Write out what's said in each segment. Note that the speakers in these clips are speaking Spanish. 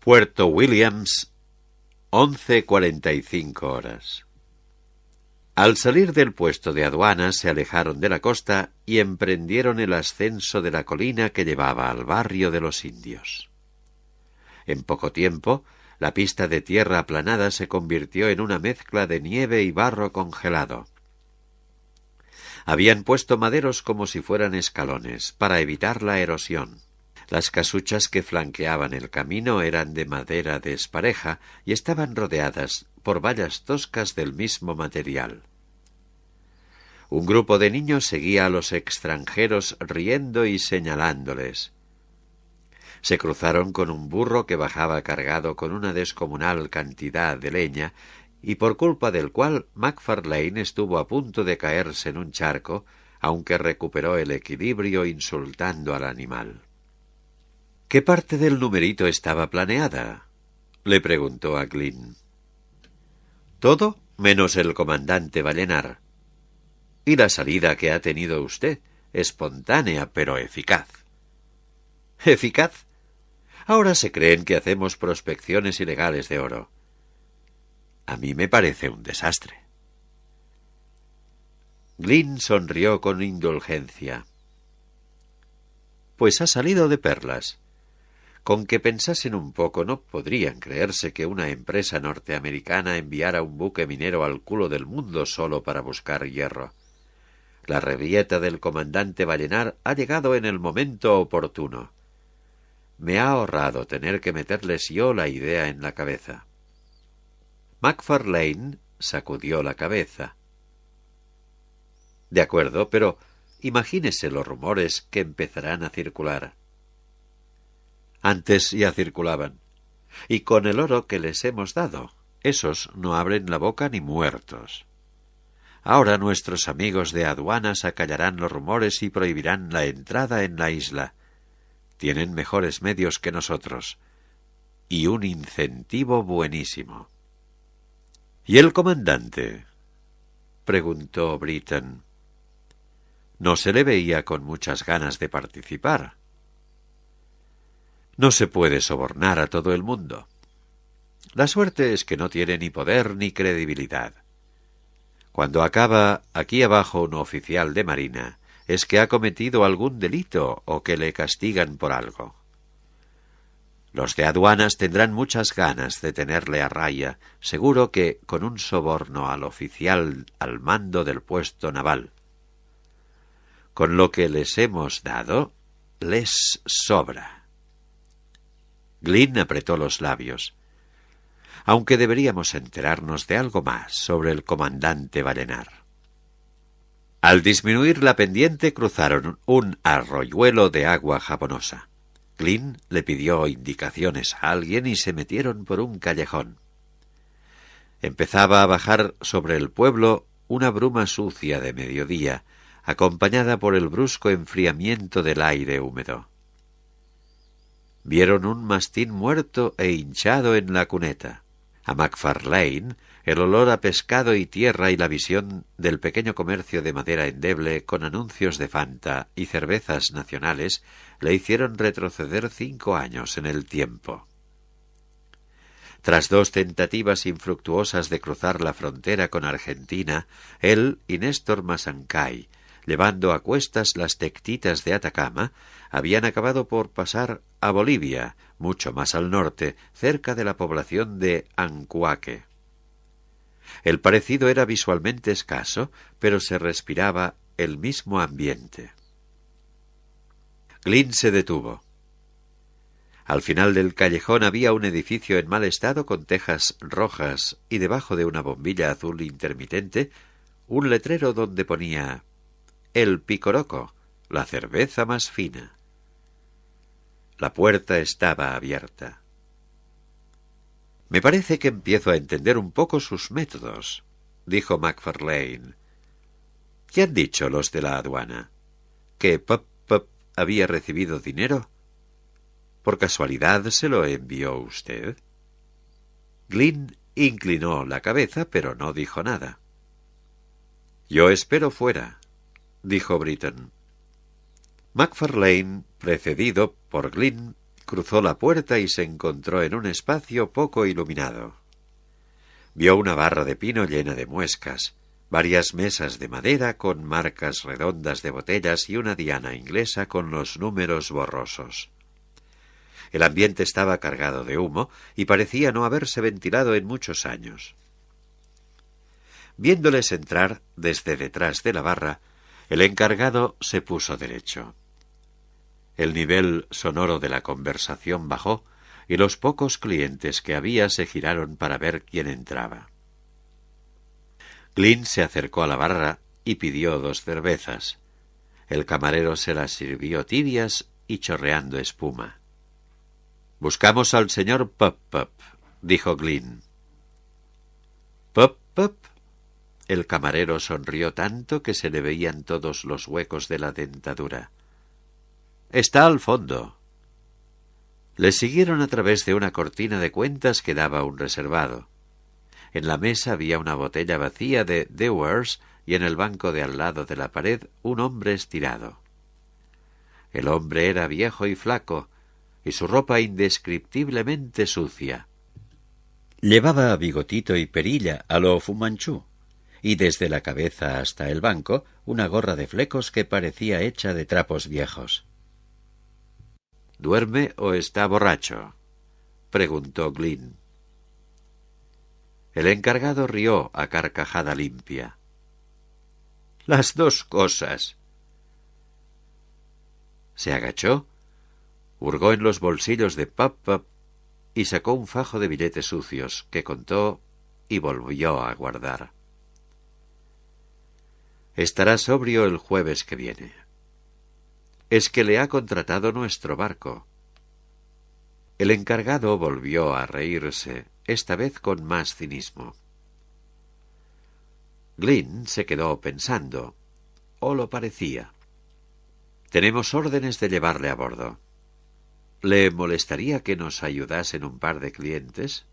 Puerto Williams, 11:45 horas. Al salir del puesto de aduanas se alejaron de la costa y emprendieron el ascenso de la colina que llevaba al barrio de los indios. En poco tiempo, la pista de tierra aplanada se convirtió en una mezcla de nieve y barro congelado. Habían puesto maderos como si fueran escalones, para evitar la erosión. Las casuchas que flanqueaban el camino eran de madera despareja y estaban rodeadas por vallas toscas del mismo material. Un grupo de niños seguía a los extranjeros riendo y señalándoles. Se cruzaron con un burro que bajaba cargado con una descomunal cantidad de leña y por culpa del cual Macfarlane estuvo a punto de caerse en un charco, aunque recuperó el equilibrio insultando al animal. —¿Qué parte del numerito estaba planeada? —le preguntó a Glynn. —Todo menos el comandante Ballenar. Y la salida que ha tenido usted, espontánea pero eficaz. ¿Eficaz? Ahora se creen que hacemos prospecciones ilegales de oro. A mí me parece un desastre. Glynn sonrió con indulgencia. Pues ha salido de perlas. Con que pensasen un poco no podrían creerse que una empresa norteamericana enviara un buque minero al culo del mundo solo para buscar hierro. La revieta del comandante Ballenar ha llegado en el momento oportuno. Me ha ahorrado tener que meterles yo la idea en la cabeza. Macfarlane sacudió la cabeza. De acuerdo, pero imagínese los rumores que empezarán a circular. Antes ya circulaban. Y con el oro que les hemos dado, esos no abren la boca ni muertos. Ahora nuestros amigos de aduanas acallarán los rumores y prohibirán la entrada en la isla. Tienen mejores medios que nosotros. Y un incentivo buenísimo. —¿Y el comandante? —preguntó Britton. No se le veía con muchas ganas de participar. No se puede sobornar a todo el mundo. La suerte es que no tiene ni poder ni credibilidad. Cuando acaba aquí abajo un oficial de marina, es que ha cometido algún delito o que le castigan por algo. Los de aduanas tendrán muchas ganas de tenerle a raya, seguro que con un soborno al oficial al mando del puesto naval. Con lo que les hemos dado, les sobra. Glynn apretó los labios. Aunque deberíamos enterarnos de algo más sobre el comandante Ballenar. Al disminuir la pendiente cruzaron un arroyuelo de agua jabonosa. Glynn le pidió indicaciones a alguien y se metieron por un callejón. Empezaba a bajar sobre el pueblo una bruma sucia de mediodía, acompañada por el brusco enfriamiento del aire húmedo. Vieron un mastín muerto e hinchado en la cuneta. A Macfarlane el olor a pescado y tierra y la visión del pequeño comercio de madera endeble con anuncios de Fanta y cervezas nacionales le hicieron retroceder 5 años en el tiempo. Tras 2 tentativas infructuosas de cruzar la frontera con Argentina, él y Néstor Masancay, llevando a cuestas las tectitas de Atacama, habían acabado por pasar a Bolivia, mucho más al norte, cerca de la población de Ancuaque. El parecido era visualmente escaso, pero se respiraba el mismo ambiente. Glynn se detuvo. Al final del callejón había un edificio en mal estado con tejas rojas y debajo de una bombilla azul intermitente un letrero donde ponía «El Picoroco, la cerveza más fina». La puerta estaba abierta. «Me parece que empiezo a entender un poco sus métodos», dijo Macfarlane. «¿Qué han dicho los de la aduana? ¿Que Pop había recibido dinero? ¿Por casualidad se lo envió usted?» Glynn inclinó la cabeza, pero no dijo nada. «Yo espero fuera», dijo Britton. Macfarlane, precedido por Glynn, cruzó la puerta y se encontró en un espacio poco iluminado. Vio una barra de pino llena de muescas, varias mesas de madera con marcas redondas de botellas y una diana inglesa con los números borrosos. El ambiente estaba cargado de humo y parecía no haberse ventilado en muchos años. Viéndoles entrar desde detrás de la barra, el encargado se puso derecho. El nivel sonoro de la conversación bajó y los pocos clientes que había se giraron para ver quién entraba. Glynn se acercó a la barra y pidió 2 cervezas. El camarero se las sirvió tibias y chorreando espuma. «Buscamos al señor Pop-Pop», dijo Glynn. «¿Pop-Pop?» El camarero sonrió tanto que se le veían todos los huecos de la dentadura. «Está al fondo». Le siguieron a través de una cortina de cuentas que daba a un reservado. En la mesa había una botella vacía de Dewars y en el banco de al lado de la pared un hombre estirado. El hombre era viejo y flaco, y su ropa indescriptiblemente sucia. Llevaba bigotito y perilla a lo Fu Manchú, y desde la cabeza hasta el banco una gorra de flecos que parecía hecha de trapos viejos. «¿Duerme o está borracho?», preguntó Glynn. El encargado rió a carcajada limpia. «Las 2 cosas». Se agachó, hurgó en los bolsillos de Pop-Pop y sacó un fajo de billetes sucios que contó y volvió a guardar. «Estará sobrio el jueves que viene. Es que le ha contratado nuestro barco». El encargado volvió a reírse, esta vez con más cinismo. Glynn se quedó pensando, o lo parecía. «Tenemos órdenes de llevarle a bordo. ¿Le molestaría que nos ayudasen un par de clientes?»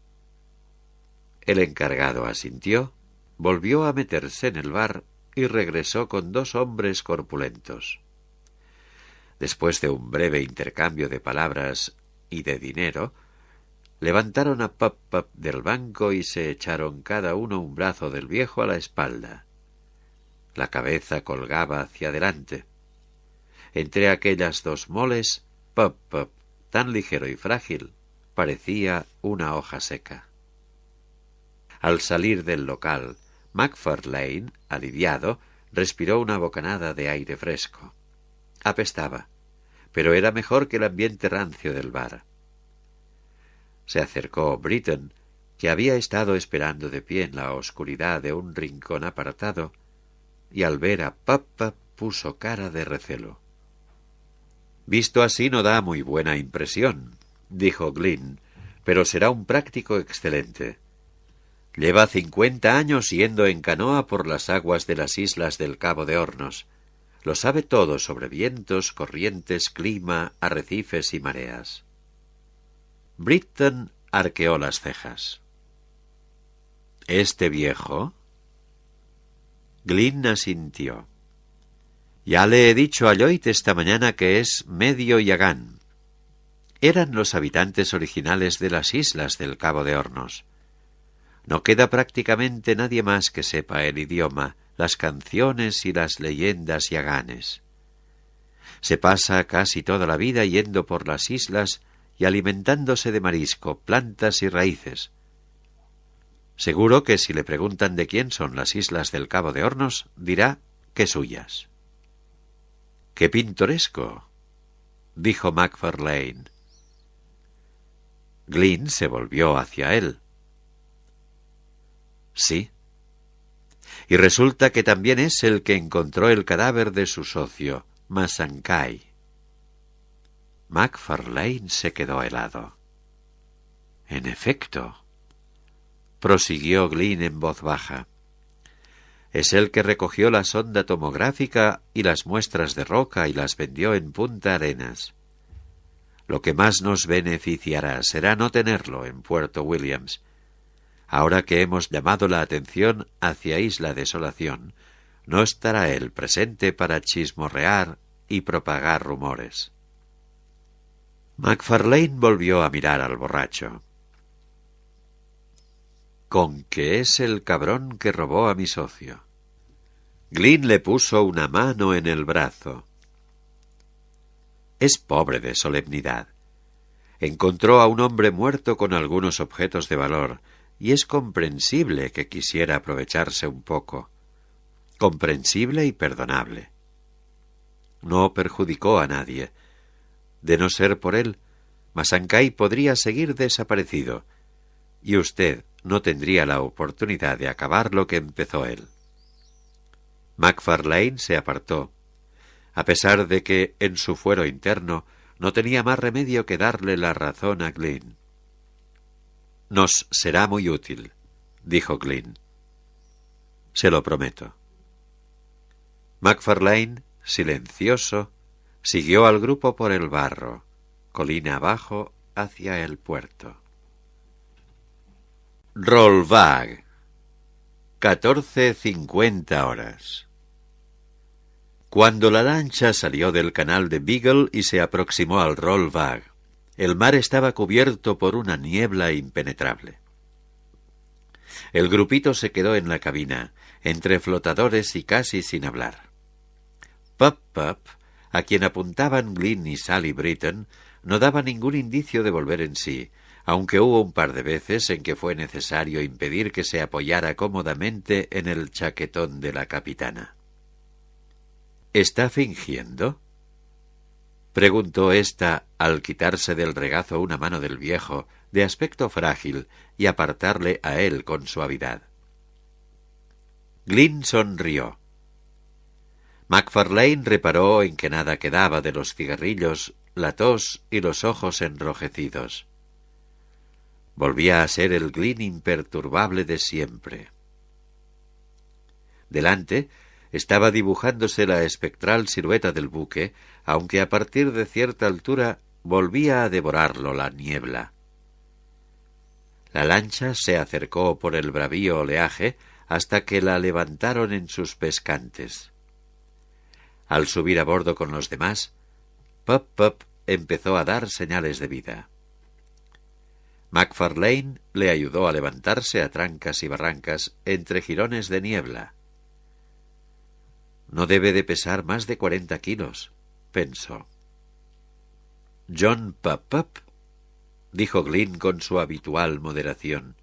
El encargado asintió, volvió a meterse en el bar y regresó con 2 hombres corpulentos. Después de un breve intercambio de palabras y de dinero, levantaron a Pop-Pop del banco y se echaron cada uno un brazo del viejo a la espalda. La cabeza colgaba hacia adelante. Entre aquellas 2 moles, Pop-Pop, tan ligero y frágil, parecía una hoja seca. Al salir del local, Macfarlane, aliviado, respiró una bocanada de aire fresco. Apestaba, pero era mejor que el ambiente rancio del bar. Se acercó Britton, que había estado esperando de pie en la oscuridad de un rincón apartado, y al ver a Pop-Pop puso cara de recelo. «Visto así no da muy buena impresión», dijo Glynn, «pero será un práctico excelente. Lleva 50 años yendo en canoa por las aguas de las islas del Cabo de Hornos. Lo sabe todo sobre vientos, corrientes, clima, arrecifes y mareas». Britton arqueó las cejas. «¿Este viejo?» Glynn asintió. «Ya le he dicho a Lloyd esta mañana que es medio yagán. Eran los habitantes originales de las islas del Cabo de Hornos. No queda prácticamente nadie más que sepa el idioma, las canciones y las leyendas yaganes. Se pasa casi toda la vida yendo por las islas y alimentándose de marisco, plantas y raíces. Seguro que si le preguntan de quién son las islas del Cabo de Hornos, dirá que suyas». «¡Qué pintoresco!», dijo Macfarlane. Glynn se volvió hacia él. «Sí. Y resulta que también es el que encontró el cadáver de su socio, Masancay». Macfarlane se quedó helado. «En efecto», prosiguió Glynn en voz baja, «es el que recogió la sonda tomográfica y las muestras de roca y las vendió en Punta Arenas. Lo que más nos beneficiará será no tenerlo en Puerto Williams. Ahora que hemos llamado la atención hacia Isla Desolación, no estará él presente para chismorrear y propagar rumores». MacFarlane volvió a mirar al borracho. «Con que es el cabrón que robó a mi socio». Glynn le puso una mano en el brazo. Es pobre de solemnidad. Encontró a un hombre muerto con algunos objetos de valor, y es comprensible que quisiera aprovecharse un poco. Comprensible y perdonable. No perjudicó a nadie. De no ser por él, Masancay podría seguir desaparecido, y usted no tendría la oportunidad de acabar lo que empezó él. MacFarlane se apartó, a pesar de que en su fuero interno no tenía más remedio que darle la razón a Glynn. «Nos será muy útil», dijo Glynn. «Se lo prometo». MacFarlane, silencioso, siguió al grupo por el barro, colina abajo, hacia el puerto. Rollbag. 14:50 horas. Cuando la lancha salió del canal de Beagle y se aproximó al Rollbag, el mar estaba cubierto por una niebla impenetrable. El grupito se quedó en la cabina, entre flotadores y casi sin hablar. Pup, a quien apuntaban Glynn y Sally Britton, no daba ningún indicio de volver en sí, aunque hubo un par de veces en que fue necesario impedir que se apoyara cómodamente en el chaquetón de la capitana. ¿Está fingiendo?, preguntó ésta al quitarse del regazo una mano del viejo, de aspecto frágil, y apartarle a él con suavidad. Glynn sonrió. MacFarlane reparó en que nada quedaba de los cigarrillos, la tos y los ojos enrojecidos. Volvía a ser el Glynn imperturbable de siempre. Delante estaba dibujándose la espectral silueta del buque, aunque a partir de cierta altura volvía a devorarlo la niebla. La lancha se acercó por el bravío oleaje hasta que la levantaron en sus pescantes. Al subir a bordo con los demás, Pup empezó a dar señales de vida. MacFarlane le ayudó a levantarse a trancas y barrancas entre jirones de niebla. «No debe de pesar más de 40 kilos», pensó. «John Pup», dijo Glynn con su habitual moderación.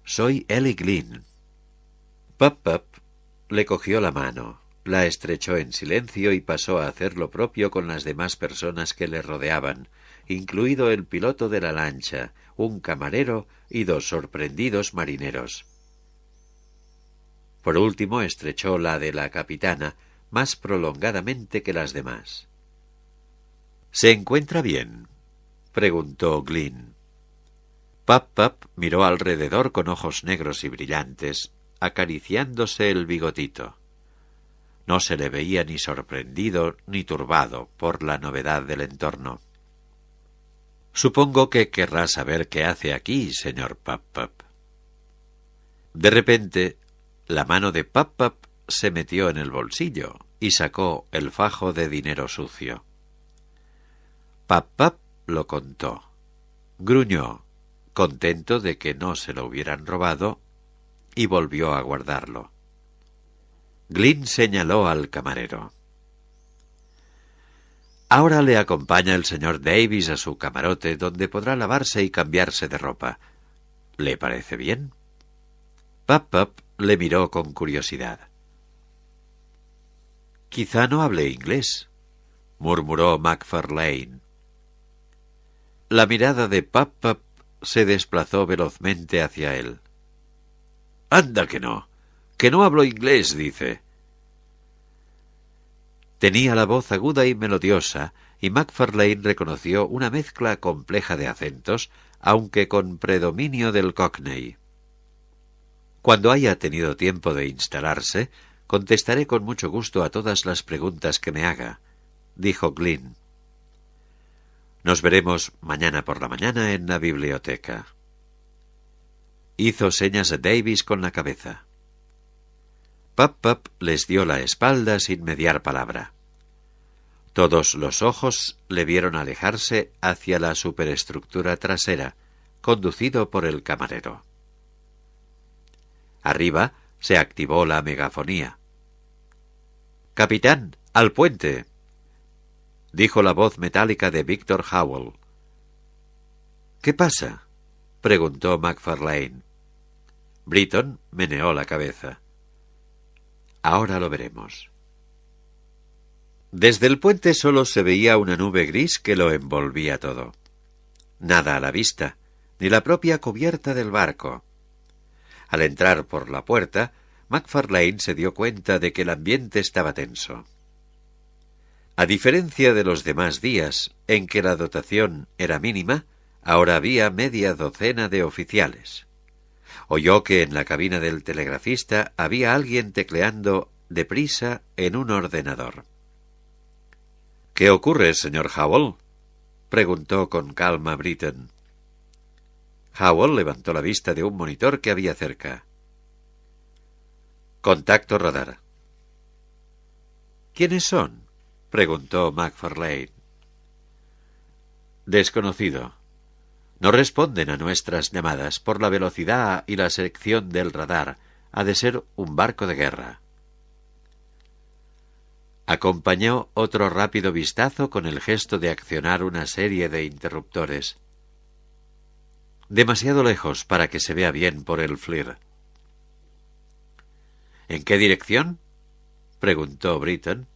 «Soy Ellie Glynn». Pup le cogió la mano, la estrechó en silencio y pasó a hacer lo propio con las demás personas que le rodeaban, incluido el piloto de la lancha, un camarero y 2 sorprendidos marineros. Por último estrechó la de la capitana más prolongadamente que las demás. «¿Se encuentra bien?», preguntó Glynn. Pup miró alrededor con ojos negros y brillantes, acariciándose el bigotito. No se le veía ni sorprendido ni turbado por la novedad del entorno. «Supongo que querrá saber qué hace aquí, señor Pup». De repente, la mano de Pup se metió en el bolsillo y sacó el fajo de dinero sucio. Pup lo contó. Gruñó, contento de que no se lo hubieran robado, y volvió a guardarlo. Glynn señaló al camarero. «Ahora le acompaña el señor Davis a su camarote, donde podrá lavarse y cambiarse de ropa. ¿Le parece bien?» Pup le miró con curiosidad. «Quizá no hable inglés», murmuró MacFarlane. La mirada de Pup se desplazó velozmente hacia él. «¡Anda que no hablo inglés!», dice. Tenía la voz aguda y melodiosa, y MacFarlane reconoció una mezcla compleja de acentos, aunque con predominio del cockney. «Cuando haya tenido tiempo de instalarse, contestaré con mucho gusto a todas las preguntas que me haga», dijo Glynn. «Nos veremos mañana por la mañana en la biblioteca». Hizo señas a Davis con la cabeza. Pup les dio la espalda sin mediar palabra. Todos los ojos le vieron alejarse hacia la superestructura trasera, conducido por el camarero. Arriba se activó la megafonía. «Capitán, al puente», dijo la voz metálica de Víctor Howell. «¿Qué pasa?», preguntó McFarlane. Britton meneó la cabeza. «Ahora lo veremos». Desde el puente solo se veía una nube gris que lo envolvía todo. Nada a la vista, ni la propia cubierta del barco. Al entrar por la puerta, McFarlane se dio cuenta de que el ambiente estaba tenso. A diferencia de los demás días, en que la dotación era mínima, ahora había media docena de oficiales. Oyó que en la cabina del telegrafista había alguien tecleando deprisa en un ordenador. «¿Qué ocurre, señor Howell?», preguntó con calma Britton. Howell levantó la vista de un monitor que había cerca. «Contacto radar». «¿Quiénes son?», preguntó McFarlane. «Desconocido. No responden a nuestras llamadas por la velocidad y la sección del radar. Ha de ser un barco de guerra». Acompañó otro rápido vistazo con el gesto de accionar una serie de interruptores. «Demasiado lejos para que se vea bien por el FLIR». «¿En qué dirección?», preguntó Britton.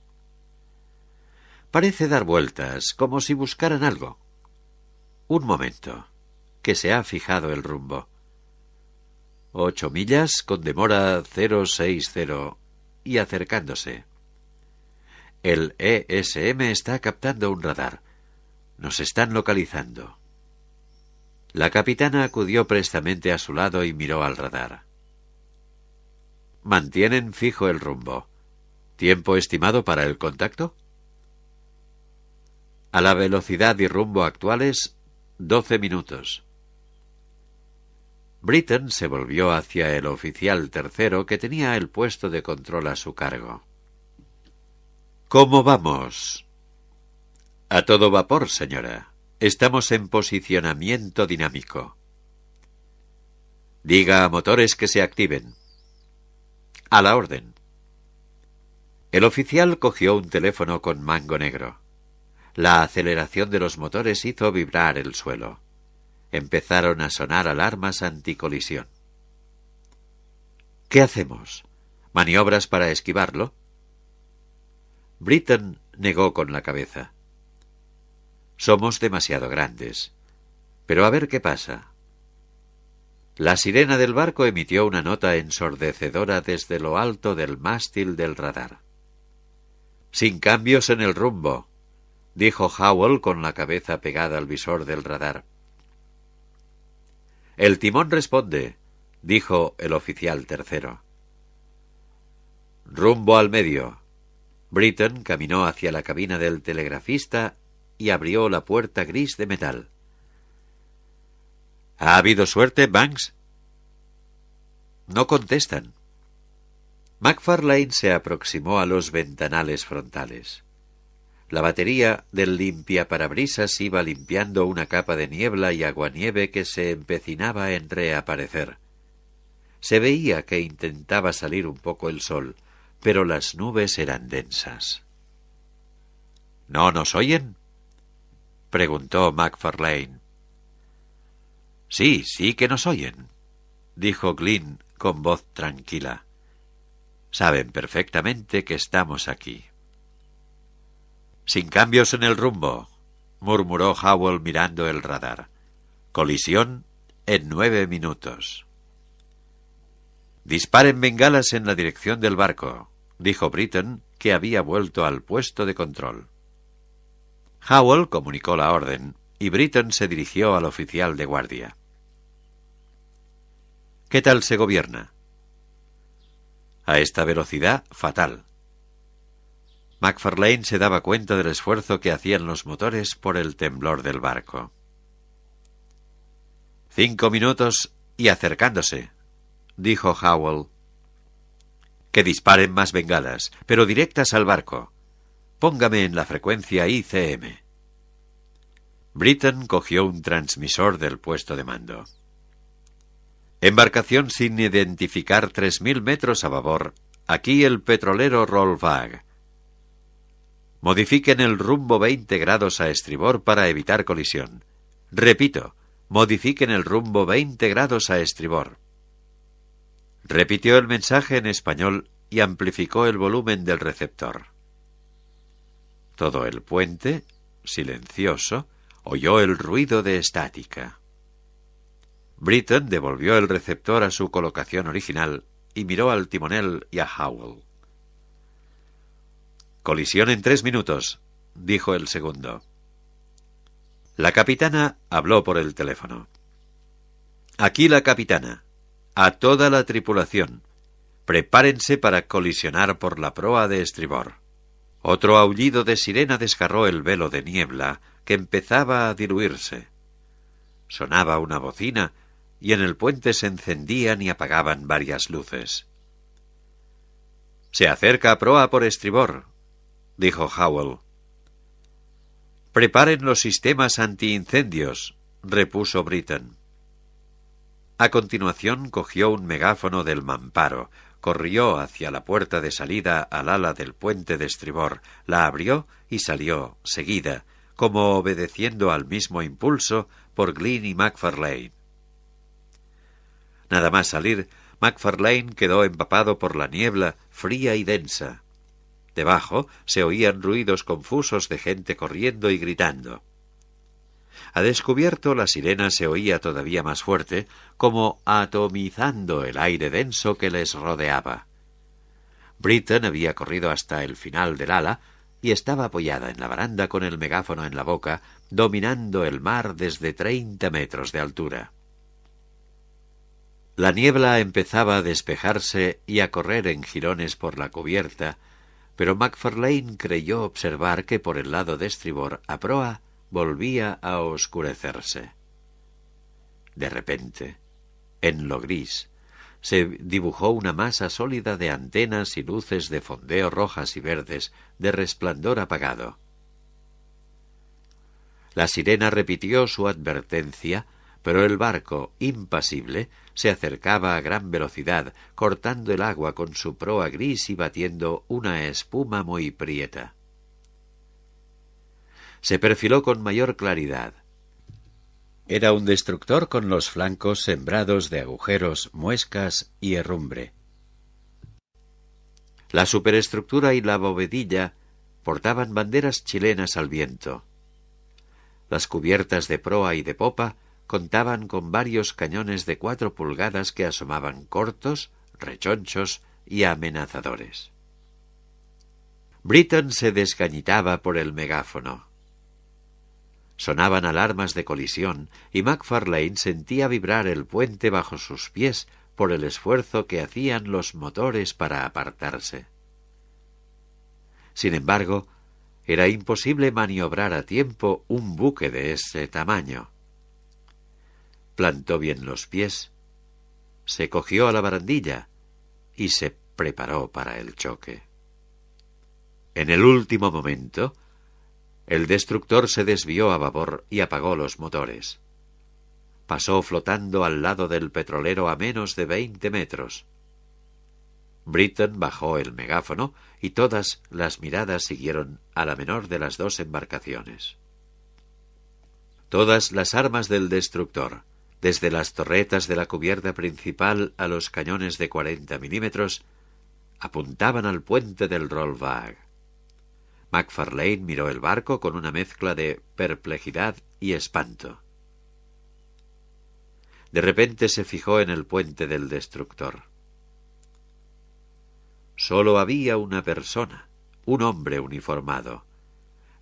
«Parece dar vueltas, como si buscaran algo». «Un momento, que se ha fijado el rumbo. 8 millas con demora 060 y acercándose. El ESM está captando un radar. Nos están localizando». La capitana acudió prestamente a su lado y miró al radar. «Mantienen fijo el rumbo. ¿Tiempo estimado para el contacto?». «A la velocidad y rumbo actuales, 12 minutos». Britton se volvió hacia el oficial tercero que tenía el puesto de control a su cargo. «¿Cómo vamos?». «A todo vapor, señora. Estamos en posicionamiento dinámico». «Diga a motores que se activen». «A la orden». El oficial cogió un teléfono con mango negro. La aceleración de los motores hizo vibrar el suelo. Empezaron a sonar alarmas anticolisión. «¿Qué hacemos? ¿Maniobras para esquivarlo?». Britton negó con la cabeza. «Somos demasiado grandes. Pero a ver qué pasa». La sirena del barco emitió una nota ensordecedora desde lo alto del mástil del radar. «Sin cambios en el rumbo», dijo Howell con la cabeza pegada al visor del radar. «El timón responde», dijo el oficial tercero. «Rumbo al medio». Britton caminó hacia la cabina del telegrafista y abrió la puerta gris de metal. «¿Ha habido suerte, Banks?». No contestan. McFarlane se aproximó a los ventanales frontales. La batería del limpiaparabrisas iba limpiando una capa de niebla y aguanieve que se empecinaba en reaparecer. Se veía que intentaba salir un poco el sol, pero las nubes eran densas. «¿No nos oyen?», preguntó McFarlane. «Sí, sí que nos oyen», dijo Glynn con voz tranquila. «Saben perfectamente que estamos aquí». «Sin cambios en el rumbo», murmuró Howell mirando el radar. «Colisión en 9 minutos». «Disparen bengalas en la dirección del barco», dijo Britton, que había vuelto al puesto de control. Howell comunicó la orden, y Britton se dirigió al oficial de guardia. «¿Qué tal se gobierna?». «A esta velocidad, fatal». McFarlane se daba cuenta del esfuerzo que hacían los motores por el temblor del barco. 5 minutos y acercándose, dijo Howell. «Que disparen más bengalas, pero directas al barco». Póngame en la frecuencia ICM. Britton cogió un transmisor del puesto de mando. Embarcación sin identificar 3000 metros a babor. Aquí el petrolero Rollvag. Modifiquen el rumbo 20 grados a estribor para evitar colisión. Repito, modifiquen el rumbo 20 grados a estribor. Repitió el mensaje en español y amplificó el volumen del receptor. Todo el puente, silencioso, oyó el ruido de estática. Britton devolvió el receptor a su colocación original y miró al timonel y a Howell. «Colisión en 3 minutos», dijo el segundo. La capitana habló por el teléfono. «Aquí la capitana. A toda la tripulación. Prepárense para colisionar por la proa de estribor». Otro aullido de sirena desgarró el velo de niebla que empezaba a diluirse. Sonaba una bocina y en el puente se encendían y apagaban varias luces. «Se acerca a proa por estribor», dijo Howell. «Preparen los sistemas antiincendios», repuso Britton. A continuación cogió un megáfono del mamparo, corrió hacia la puerta de salida al ala del puente de estribor, la abrió y salió, seguida, como obedeciendo al mismo impulso, por Glynn y Macfarlane. Nada más salir, Macfarlane quedó empapado por la niebla fría y densa. Debajo se oían ruidos confusos de gente corriendo y gritando. A descubierto la sirena se oía todavía más fuerte, como atomizando el aire denso que les rodeaba. Britton había corrido hasta el final del ala y estaba apoyada en la baranda con el megáfono en la boca, dominando el mar desde 30 metros de altura. La niebla empezaba a despejarse y a correr en jirones por la cubierta, pero Macfarlane creyó observar que por el lado de estribor a proa volvía a oscurecerse. De repente, en lo gris, se dibujó una masa sólida de antenas y luces de fondeo rojas y verdes de resplandor apagado. La sirena repitió su advertencia, pero el barco, impasible, se acercaba a gran velocidad, cortando el agua con su proa gris y batiendo una espuma muy prieta. Se perfiló con mayor claridad. Era un destructor con los flancos sembrados de agujeros, muescas y herrumbre. La superestructura y la bovedilla portaban banderas chilenas al viento. Las cubiertas de proa y de popa contaban con varios cañones de 4 pulgadas que asomaban cortos, rechonchos y amenazadores. Britton se desgañitaba por el megáfono. Sonaban alarmas de colisión y Macfarlane sentía vibrar el puente bajo sus pies por el esfuerzo que hacían los motores para apartarse. Sin embargo, era imposible maniobrar a tiempo un buque de ese tamaño. Plantó bien los pies, se cogió a la barandilla y se preparó para el choque. En el último momento, el destructor se desvió a babor y apagó los motores. Pasó flotando al lado del petrolero a menos de 20 metros. Britton bajó el megáfono y todas las miradas siguieron a la menor de las 2 embarcaciones. Todas las armas del destructor, desde las torretas de la cubierta principal a los cañones de 40 milímetros, apuntaban al puente del Rollvag. Macfarlane miró el barco con una mezcla de perplejidad y espanto. De repente se fijó en el puente del destructor. Solo había una persona, un hombre uniformado,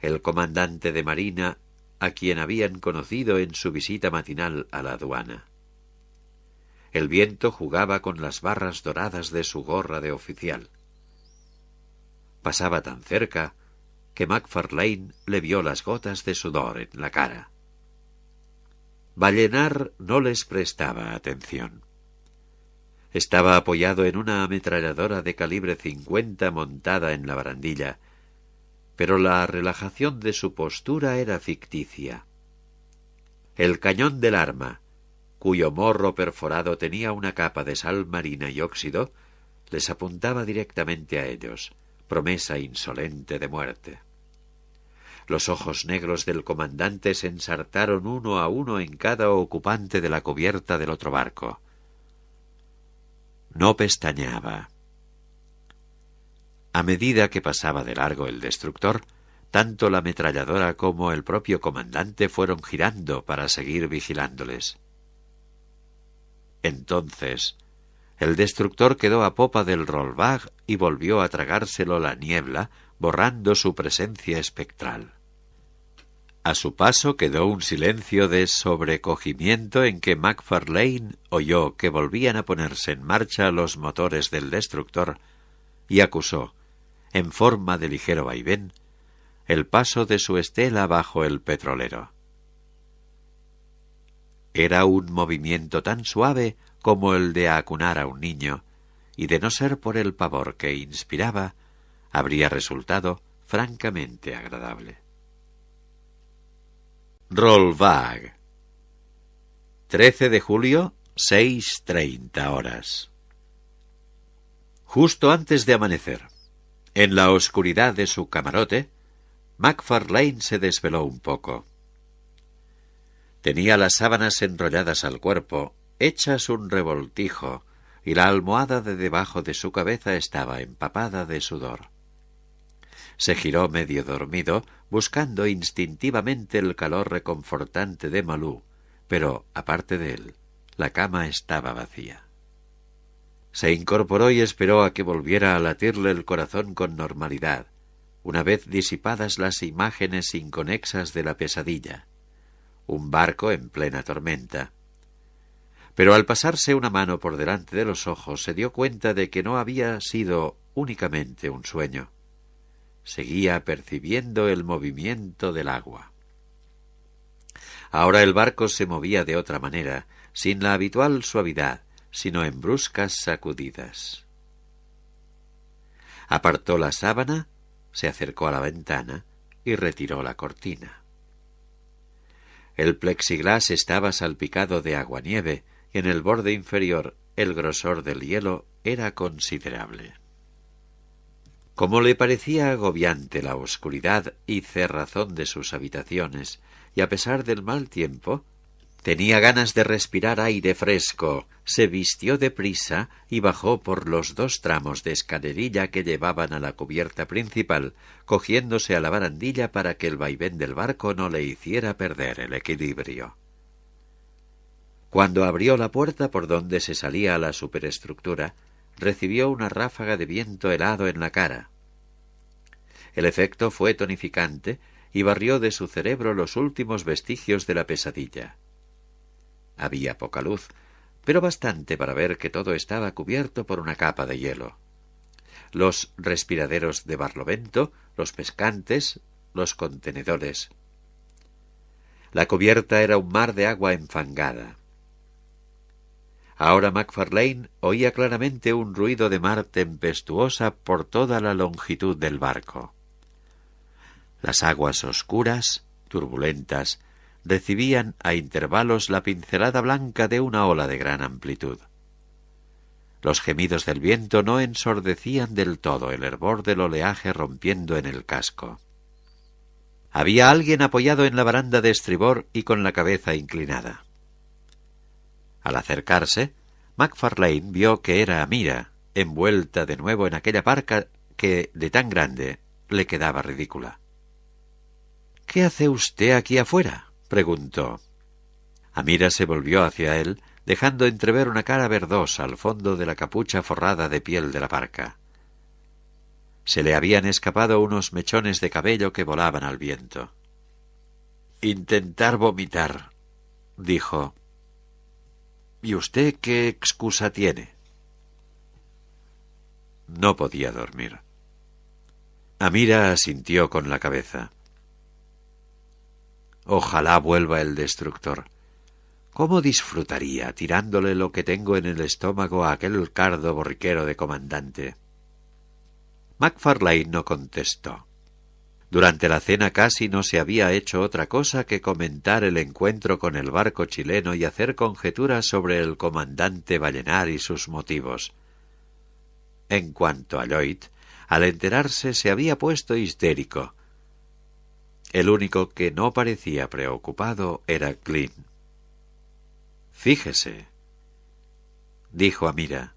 el comandante de marina a quien habían conocido en su visita matinal a la aduana. El viento jugaba con las barras doradas de su gorra de oficial. Pasaba tan cerca que Macfarlane le vio las gotas de sudor en la cara. Ballenar no les prestaba atención. Estaba apoyado en una ametralladora de calibre 50 montada en la barandilla, pero la relajación de su postura era ficticia. El cañón del arma, cuyo morro perforado tenía una capa de sal marina y óxido, les apuntaba directamente a ellos, promesa insolente de muerte. Los ojos negros del comandante se ensartaron uno a uno en cada ocupante de la cubierta del otro barco. No pestañeaba. A medida que pasaba de largo el destructor, tanto la ametralladora como el propio comandante fueron girando para seguir vigilándoles. Entonces, el destructor quedó a popa del Rollbag y volvió a tragárselo la niebla, borrando su presencia espectral. A su paso quedó un silencio de sobrecogimiento en que Macfarlane oyó que volvían a ponerse en marcha los motores del destructor y acusó, en forma de ligero vaivén, el paso de su estela bajo el petrolero. Era un movimiento tan suave como el de acunar a un niño, y de no ser por el pavor que inspiraba, habría resultado francamente agradable. Rollbag. 13 de julio, 6:30 horas. Justo antes de amanecer, en la oscuridad de su camarote, Macfarlane se desveló un poco. Tenía las sábanas enrolladas al cuerpo, hechas un revoltijo, y la almohada de debajo de su cabeza estaba empapada de sudor. Se giró medio dormido, buscando instintivamente el calor reconfortante de Malú, pero, aparte de él, la cama estaba vacía. Se incorporó y esperó a que volviera a latirle el corazón con normalidad, una vez disipadas las imágenes inconexas de la pesadilla. Un barco en plena tormenta. Pero al pasarse una mano por delante de los ojos se dio cuenta de que no había sido únicamente un sueño. Seguía percibiendo el movimiento del agua. Ahora el barco se movía de otra manera, sin la habitual suavidad, sino en bruscas sacudidas. Apartó la sábana, se acercó a la ventana y retiró la cortina. El plexiglás estaba salpicado de aguanieve y en el borde inferior el grosor del hielo era considerable. Como le parecía agobiante la oscuridad y cerrazón de sus habitaciones, y a pesar del mal tiempo, tenía ganas de respirar aire fresco, se vistió deprisa y bajó por los 2 tramos de escalerilla que llevaban a la cubierta principal, cogiéndose a la barandilla para que el vaivén del barco no le hiciera perder el equilibrio. Cuando abrió la puerta por donde se salía a la superestructura, recibió una ráfaga de viento helado en la cara. El efecto fue tonificante y barrió de su cerebro los últimos vestigios de la pesadilla. Había poca luz, pero bastante para ver que todo estaba cubierto por una capa de hielo. Los respiraderos de barlovento, los pescantes, los contenedores. La cubierta era un mar de agua enfangada. Ahora Macfarlane oía claramente un ruido de mar tempestuosa por toda la longitud del barco. Las aguas oscuras, turbulentas, recibían a intervalos la pincelada blanca de una ola de gran amplitud. Los gemidos del viento no ensordecían del todo el hervor del oleaje rompiendo en el casco. Había alguien apoyado en la baranda de estribor y con la cabeza inclinada. Al acercarse, Macfarlane vio que era Amira, envuelta de nuevo en aquella parca que, de tan grande, le quedaba ridícula. —¿Qué hace usted aquí afuera? —preguntó. Amira se volvió hacia él, dejando entrever una cara verdosa al fondo de la capucha forrada de piel de la parca. Se le habían escapado unos mechones de cabello que volaban al viento. —Intentar vomitar —dijo—. ¿Y usted qué excusa tiene? No podía dormir. Amira asintió con la cabeza. Ojalá vuelva el destructor. ¿Cómo disfrutaría tirándole lo que tengo en el estómago a aquel cardo borriquero de comandante? Macfarlane no contestó. Durante la cena casi no se había hecho otra cosa que comentar el encuentro con el barco chileno y hacer conjeturas sobre el comandante Ballenar y sus motivos. En cuanto a Lloyd, al enterarse se había puesto histérico. El único que no parecía preocupado era Glynn. «Fíjese», dijo a Mira.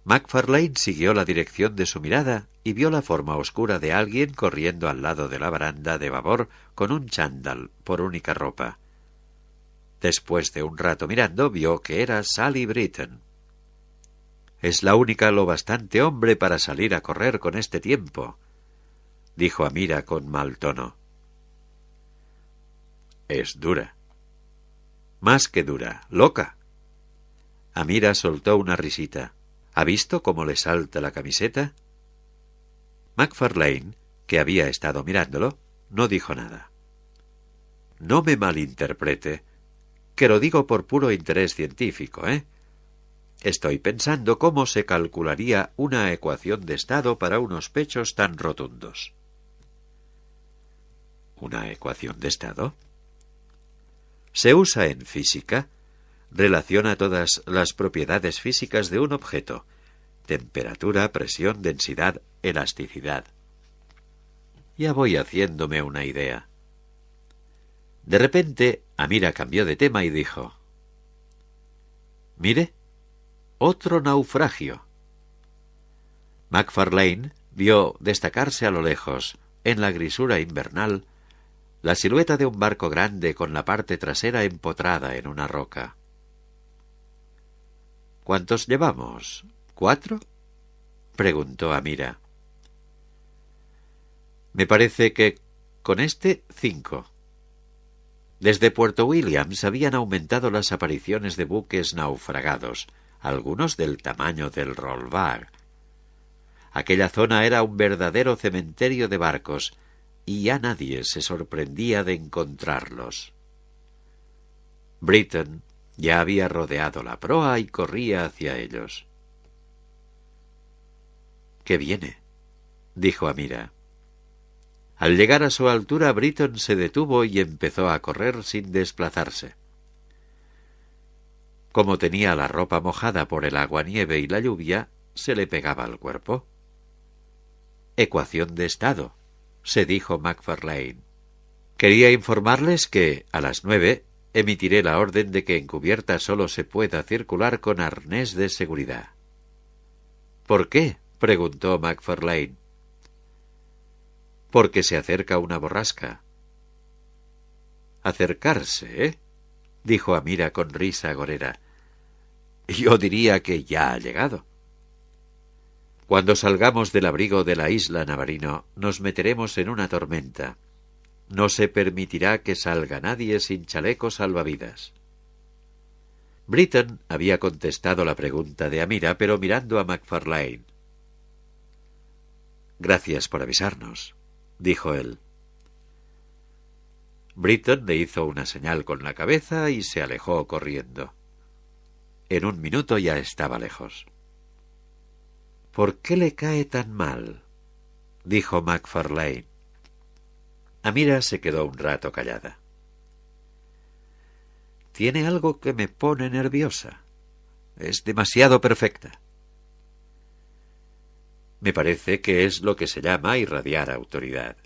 MacFarlane siguió la dirección de su mirada y vio la forma oscura de alguien corriendo al lado de la baranda de babor con un chándal por única ropa. Después de un rato mirando, vio que era Sally Britton. «Es la única lo bastante hombre para salir a correr con este tiempo», dijo a Mira con mal tono. «Es dura». «Más que dura, loca». Amira soltó una risita. ¿Ha visto cómo le salta la camiseta? MacFarlane, que había estado mirándolo, no dijo nada. «No me malinterprete, que lo digo por puro interés científico, ¿eh? Estoy pensando cómo se calcularía una ecuación de estado para unos pechos tan rotundos». ¿Una ecuación de estado? Se usa en física. Relaciona todas las propiedades físicas de un objeto: temperatura, presión, densidad, elasticidad. Ya voy haciéndome una idea. De repente, Amira cambió de tema y dijo: «Mire, otro naufragio». MacFarlane vio destacarse a lo lejos, en la grisura invernal, la silueta de un barco grande con la parte trasera empotrada en una roca. «¿Cuántos llevamos? ¿4?» preguntó Amira. «Me parece que con este 5. Desde Puerto Williams habían aumentado las apariciones de buques naufragados, algunos del tamaño del Rollbar. Aquella zona era un verdadero cementerio de barcos, y ya nadie se sorprendía de encontrarlos. Britton ya había rodeado la proa y corría hacia ellos. «¿Qué viene?», dijo Amira. Al llegar a su altura, Britton se detuvo y empezó a correr sin desplazarse. Como tenía la ropa mojada por el aguanieve y la lluvia, se le pegaba al cuerpo. «Ecuación de estado», se dijo MacFarlane. «Quería informarles que, a las 9, emitiré la orden de que en cubierta solo se pueda circular con arnés de seguridad». «¿Por qué?», preguntó MacFarlane. «Porque se acerca una borrasca». «Acercarse, ¿eh?», dijo Amira con risa agorera. «Yo diría que ya ha llegado». «Cuando salgamos del abrigo de la isla Navarino, nos meteremos en una tormenta. No se permitirá que salga nadie sin chaleco salvavidas». Britton había contestado la pregunta de Amira, pero mirando a MacFarlane. «Gracias por avisarnos», dijo él. Britton le hizo una señal con la cabeza y se alejó corriendo. En un minuto ya estaba lejos. «¿Por qué le cae tan mal?», dijo MacFarlane. Amira se quedó un rato callada. «Tiene algo que me pone nerviosa. Es demasiado perfecta». «Me parece que es lo que se llama irradiar autoridad.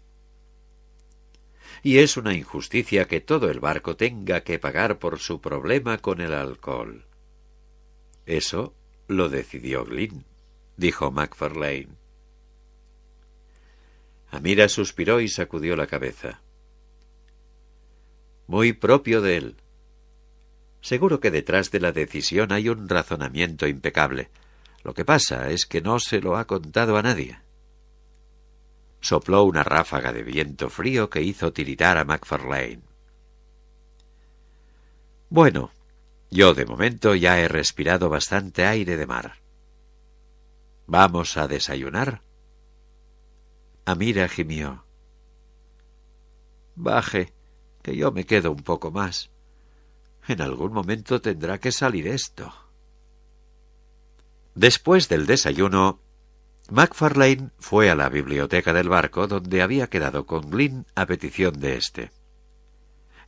Y es una injusticia que todo el barco tenga que pagar por su problema con el alcohol». «Eso lo decidió Glynn», dijo MacFarlane. Amira suspiró y sacudió la cabeza. «Muy propio de él. Seguro que detrás de la decisión hay un razonamiento impecable. Lo que pasa es que no se lo ha contado a nadie». Sopló una ráfaga de viento frío que hizo tiritar a MacFarlane. «Bueno, yo de momento ya he respirado bastante aire de mar. ¿Vamos a desayunar?». Amira gimió. «Baje, que yo me quedo un poco más. En algún momento tendrá que salir esto». Después del desayuno, MacFarlane fue a la biblioteca del barco, donde había quedado con Glynn a petición de éste.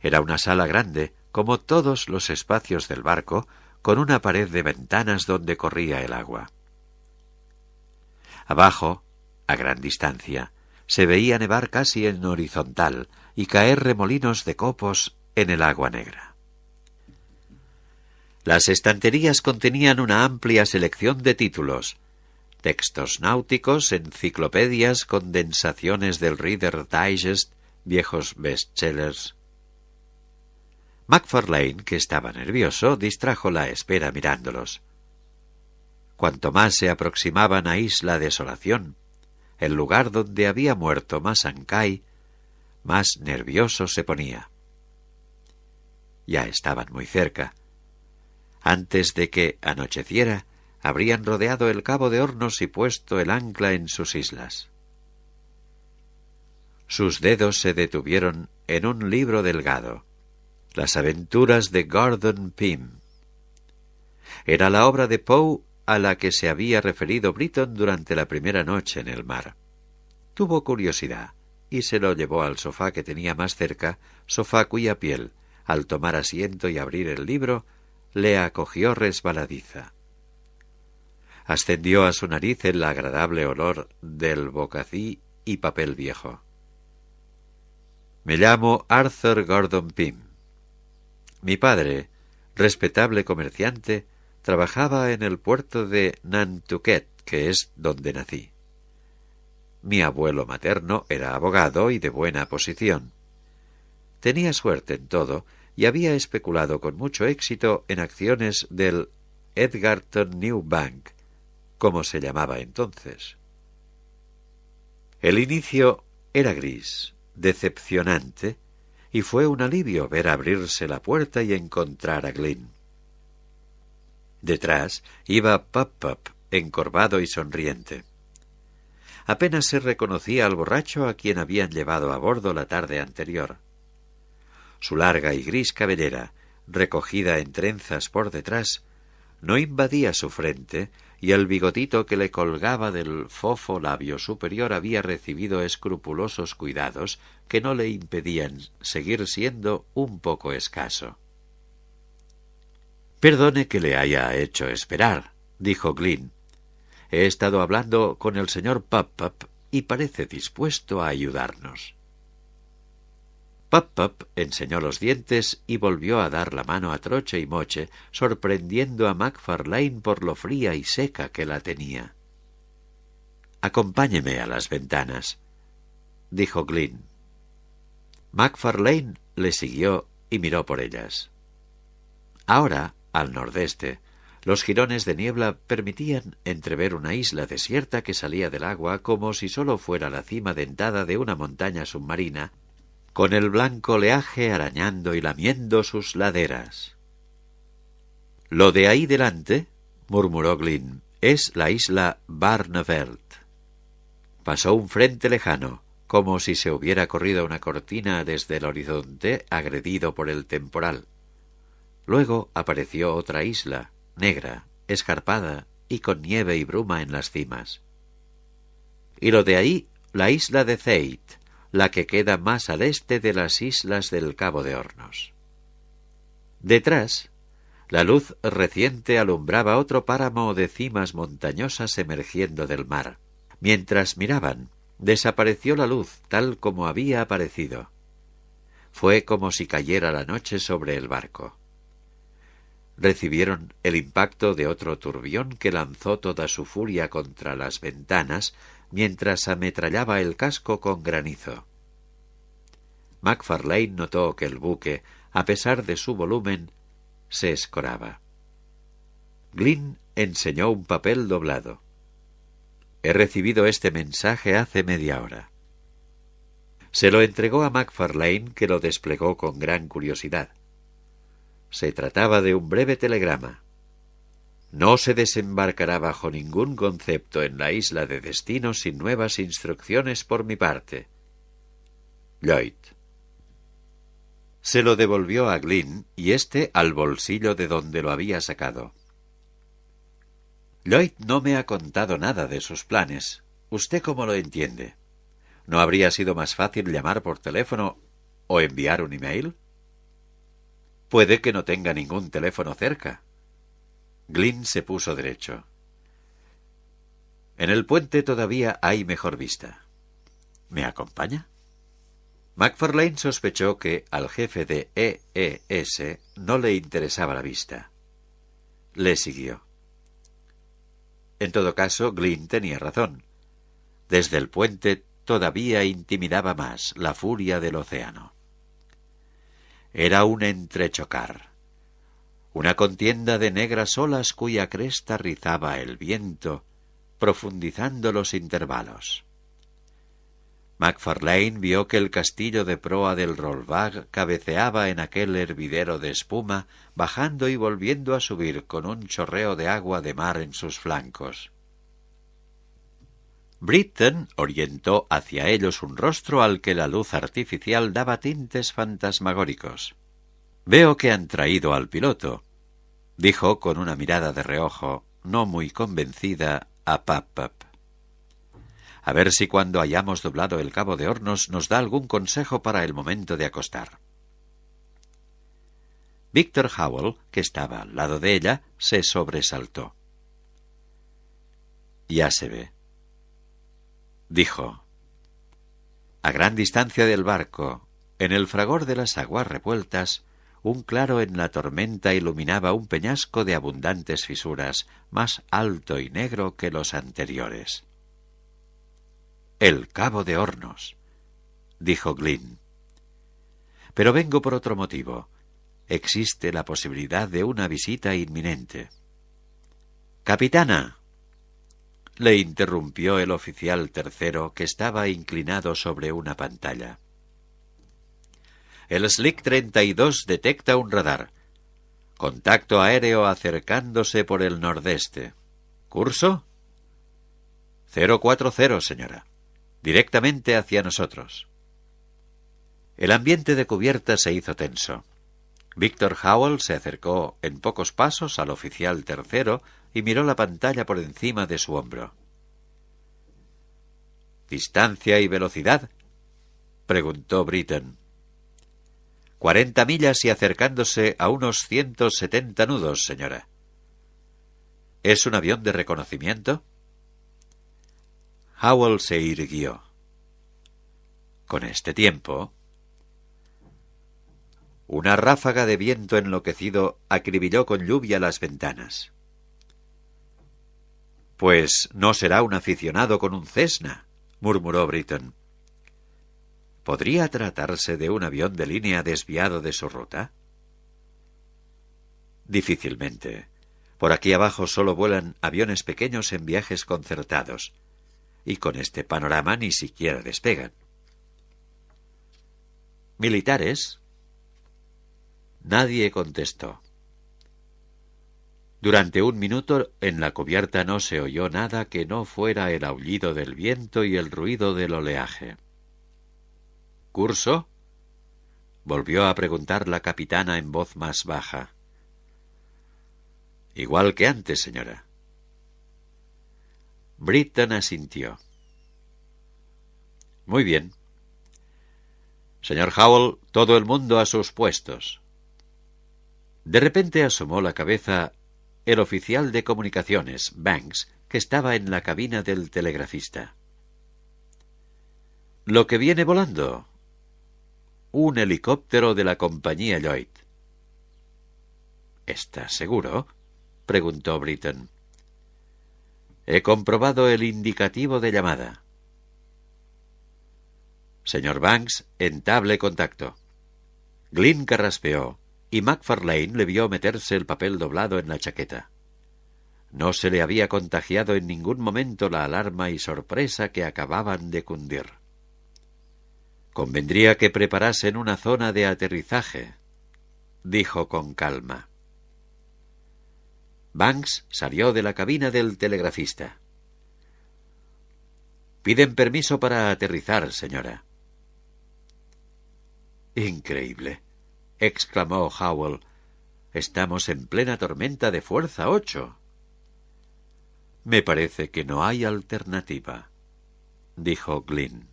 Era una sala grande, como todos los espacios del barco, con una pared de ventanas donde corría el agua. Abajo, a gran distancia, se veía nevar casi en horizontal y caer remolinos de copos en el agua negra. Las estanterías contenían una amplia selección de títulos, textos náuticos, enciclopedias, condensaciones del Reader Digest, viejos bestsellers. MacFarlane, que estaba nervioso, distrajo la espera mirándolos. Cuanto más se aproximaban a Isla Desolación, el lugar donde había muerto Masankay, más nervioso se ponía. Ya estaban muy cerca. Antes de que anocheciera, habrían rodeado el Cabo de Hornos y puesto el ancla en sus islas. Sus dedos se detuvieron en un libro delgado, Las aventuras de Gordon Pym. Era la obra de Poe a la que se había referido Britton durante la primera noche en el mar. Tuvo curiosidad y se lo llevó al sofá que tenía más cerca, sofá cuya piel, al tomar asiento y abrir el libro, le acogió resbaladiza. Ascendió a su nariz el agradable olor del bocací y papel viejo. Me llamo Arthur Gordon Pym. Mi padre, respetable comerciante, trabajaba en el puerto de Nantucket, que es donde nací. Mi abuelo materno era abogado y de buena posición. Tenía suerte en todo y había especulado con mucho éxito en acciones del Edgarton New Bank, como se llamaba entonces. El inicio era gris, decepcionante, y fue un alivio ver abrirse la puerta y encontrar a Glynn. Detrás iba Pup-Pup, encorvado y sonriente. Apenas se reconocía al borracho a quien habían llevado a bordo la tarde anterior. Su larga y gris cabellera, recogida en trenzas por detrás, no invadía su frente, y el bigotito que le colgaba del fofo labio superior había recibido escrupulosos cuidados que no le impedían seguir siendo un poco escaso. «Perdone que le haya hecho esperar», dijo Glynn. «He estado hablando con el señor Pup-Pup y parece dispuesto a ayudarnos». Pup-Pup enseñó los dientes y volvió a dar la mano a Troche y Moche, sorprendiendo a MacFarlane por lo fría y seca que la tenía. «Acompáñeme a las ventanas», dijo Glynn. MacFarlane le siguió y miró por ellas. Ahora, al nordeste, los jirones de niebla permitían entrever una isla desierta que salía del agua como si sólo fuera la cima dentada de una montaña submarina, con el blanco oleaje arañando y lamiendo sus laderas. «Lo de ahí delante», murmuró Glynn, «es la isla Barneveld». Pasó un frente lejano, como si se hubiera corrido una cortina desde el horizonte agredido por el temporal. Luego apareció otra isla, negra, escarpada y con nieve y bruma en las cimas. «Y lo de ahí, la isla de Zeit, la que queda más al este de las islas del Cabo de Hornos». Detrás, la luz reciente alumbraba otro páramo de cimas montañosas emergiendo del mar. Mientras miraban, desapareció la luz tal como había aparecido. Fue como si cayera la noche sobre el barco. Recibieron el impacto de otro turbión que lanzó toda su furia contra las ventanas mientras ametrallaba el casco con granizo. MacFarlane notó que el buque, a pesar de su volumen, se escoraba. Glynn enseñó un papel doblado. «He recibido este mensaje hace media hora». Se lo entregó a MacFarlane, que lo desplegó con gran curiosidad. Se trataba de un breve telegrama. «No se desembarcará bajo ningún concepto en la isla de destino sin nuevas instrucciones por mi parte. Lloyd». Se lo devolvió a Glynn y éste al bolsillo de donde lo había sacado. Lloyd no me ha contado nada de sus planes. ¿Usted cómo lo entiende? ¿No habría sido más fácil llamar por teléfono o enviar un email? Puede que no tenga ningún teléfono cerca. Glynn se puso derecho. En el puente todavía hay mejor vista. ¿Me acompaña? McFarlane sospechó que al jefe de EES no le interesaba la vista. Le siguió. En todo caso, Glynn tenía razón. Desde el puente todavía intimidaba más la furia del océano. Era un entrechocar, una contienda de negras olas cuya cresta rizaba el viento, profundizando los intervalos. McFarlane vio que el castillo de proa del Rollbag cabeceaba en aquel hervidero de espuma, bajando y volviendo a subir con un chorreo de agua de mar en sus flancos. Britton orientó hacia ellos un rostro al que la luz artificial daba tintes fantasmagóricos. «Veo que han traído al piloto», dijo con una mirada de reojo, no muy convencida, a Pap-Pap. «A ver si cuando hayamos doblado el Cabo de Hornos nos da algún consejo para el momento de acostar». Víctor Howell, que estaba al lado de ella, se sobresaltó. «Ya se ve», dijo. A gran distancia del barco, en el fragor de las aguas revueltas, un claro en la tormenta iluminaba un peñasco de abundantes fisuras, más alto y negro que los anteriores. «El Cabo de Hornos», dijo Glynn. «Pero vengo por otro motivo. Existe la posibilidad de una visita inminente». «Capitana», le interrumpió el oficial tercero, que estaba inclinado sobre una pantalla. «El Slick 32 detecta un radar. Contacto aéreo acercándose por el nordeste. ¿Curso?» 040, señora. Directamente hacia nosotros». El ambiente de cubierta se hizo tenso. Víctor Howell se acercó en pocos pasos al oficial tercero y miró la pantalla por encima de su hombro. «¿Distancia y velocidad?», preguntó Britton. 40 millas y acercándose a unos 170 nudos, señora. ¿Es un avión de reconocimiento?» Howell se irguió. «Con este tiempo...» Una ráfaga de viento enloquecido acribilló con lluvia las ventanas. «Pues no será un aficionado con un Cessna», murmuró Britton. «¿Podría tratarse de un avión de línea desviado de su ruta?» «Difícilmente. Por aquí abajo solo vuelan aviones pequeños en viajes concertados, y con este panorama ni siquiera despegan». «¿Militares?» Nadie contestó. Durante un minuto en la cubierta no se oyó nada que no fuera el aullido del viento y el ruido del oleaje. «¿Curso?», volvió a preguntar la capitana en voz más baja. «Igual que antes, señora». Britton asintió. «Muy bien. Señor Howell, todo el mundo a sus puestos». De repente asomó la cabeza el oficial de comunicaciones, Banks, que estaba en la cabina del telegrafista. «¿Lo que viene volando?» «Un helicóptero de la compañía Lloyd». «¿Estás seguro?», preguntó Britton. «He comprobado el indicativo de llamada». «Señor Banks, entable contacto». Glynn carraspeó, y McFarlane le vio meterse el papel doblado en la chaqueta. No se le había contagiado en ningún momento la alarma y sorpresa que acababan de cundir. «Convendría que preparasen una zona de aterrizaje», dijo con calma. Banks salió de la cabina del telegrafista. «Piden permiso para aterrizar, señora». «Increíble», exclamó Howell. «Estamos en plena tormenta de fuerza 8». Me parece que no hay alternativa, dijo Glynn.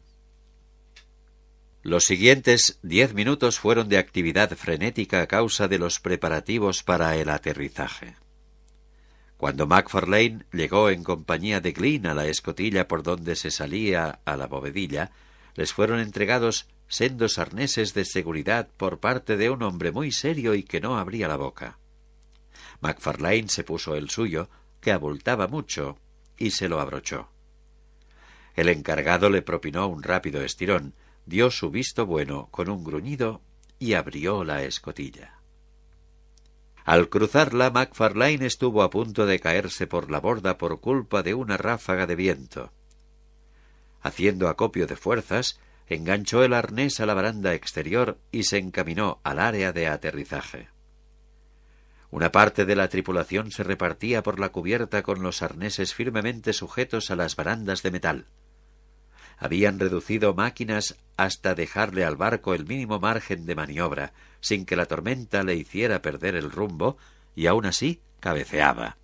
Los siguientes 10 minutos fueron de actividad frenética a causa de los preparativos para el aterrizaje. Cuando Macfarlane llegó en compañía de Glynn a la escotilla por donde se salía a la bovedilla, les fueron entregados sendos arneses de seguridad por parte de un hombre muy serio y que no abría la boca. Macfarlane se puso el suyo, que abultaba mucho, y se lo abrochó. El encargado le propinó un rápido estirón, dio su visto bueno con un gruñido y abrió la escotilla. Al cruzarla, Macfarlane estuvo a punto de caerse por la borda por culpa de una ráfaga de viento. Haciendo acopio de fuerzas, enganchó el arnés a la baranda exterior y se encaminó al área de aterrizaje. Una parte de la tripulación se repartía por la cubierta con los arneses firmemente sujetos a las barandas de metal. Habían reducido máquinas hasta dejarle al barco el mínimo margen de maniobra, sin que la tormenta le hiciera perder el rumbo, y aún así cabeceaba.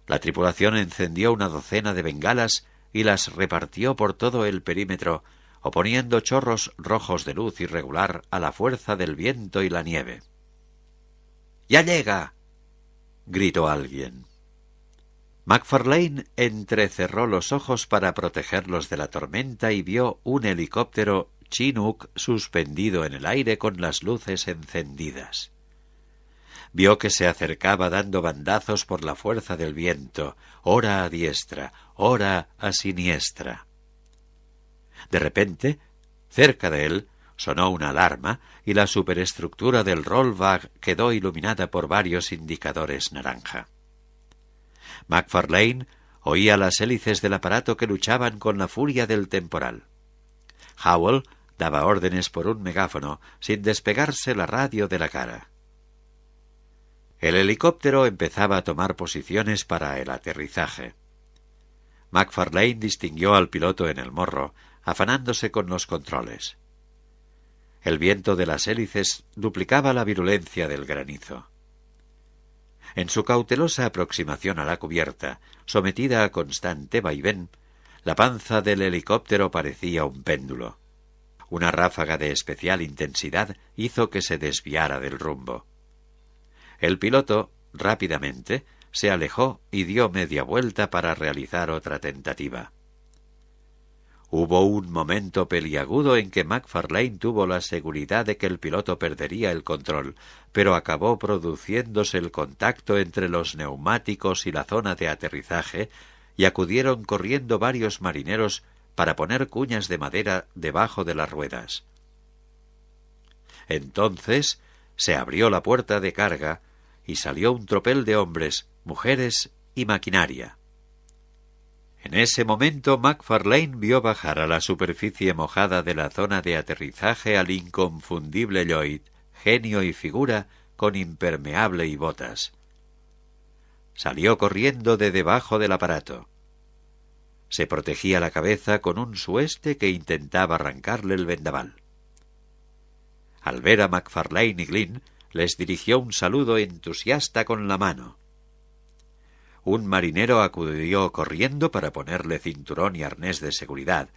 La tripulación encendió una docena de bengalas y las repartió por todo el perímetro, oponiendo chorros rojos de luz irregular a la fuerza del viento y la nieve. —¡Ya llega! —gritó alguien. Macfarlane entrecerró los ojos para protegerlos de la tormenta y vio un helicóptero Chinook suspendido en el aire con las luces encendidas. Vio que se acercaba dando bandazos por la fuerza del viento, ora a diestra, ora a siniestra. De repente, cerca de él, sonó una alarma y la superestructura del Rollbag quedó iluminada por varios indicadores naranja. Macfarlane oía las hélices del aparato que luchaban con la furia del temporal. Howell daba órdenes por un megáfono, sin despegarse la radio de la cara. El helicóptero empezaba a tomar posiciones para el aterrizaje. Macfarlane distinguió al piloto en el morro, afanándose con los controles. El viento de las hélices duplicaba la virulencia del granizo. En su cautelosa aproximación a la cubierta, sometida a constante vaivén, la panza del helicóptero parecía un péndulo. Una ráfaga de especial intensidad hizo que se desviara del rumbo. El piloto, rápidamente, se alejó y dio media vuelta para realizar otra tentativa. Hubo un momento peliagudo en que Macfarlane tuvo la seguridad de que el piloto perdería el control, pero acabó produciéndose el contacto entre los neumáticos y la zona de aterrizaje, y acudieron corriendo varios marineros para poner cuñas de madera debajo de las ruedas. Entonces se abrió la puerta de carga y salió un tropel de hombres, mujeres y maquinaria. En ese momento Macfarlane vio bajar a la superficie mojada de la zona de aterrizaje al inconfundible Lloyd, genio y figura, con impermeable y botas. Salió corriendo de debajo del aparato. Se protegía la cabeza con un sueste que intentaba arrancarle el vendaval. Al ver a Macfarlane y Glynn, les dirigió un saludo entusiasta con la mano. Un marinero acudió corriendo para ponerle cinturón y arnés de seguridad,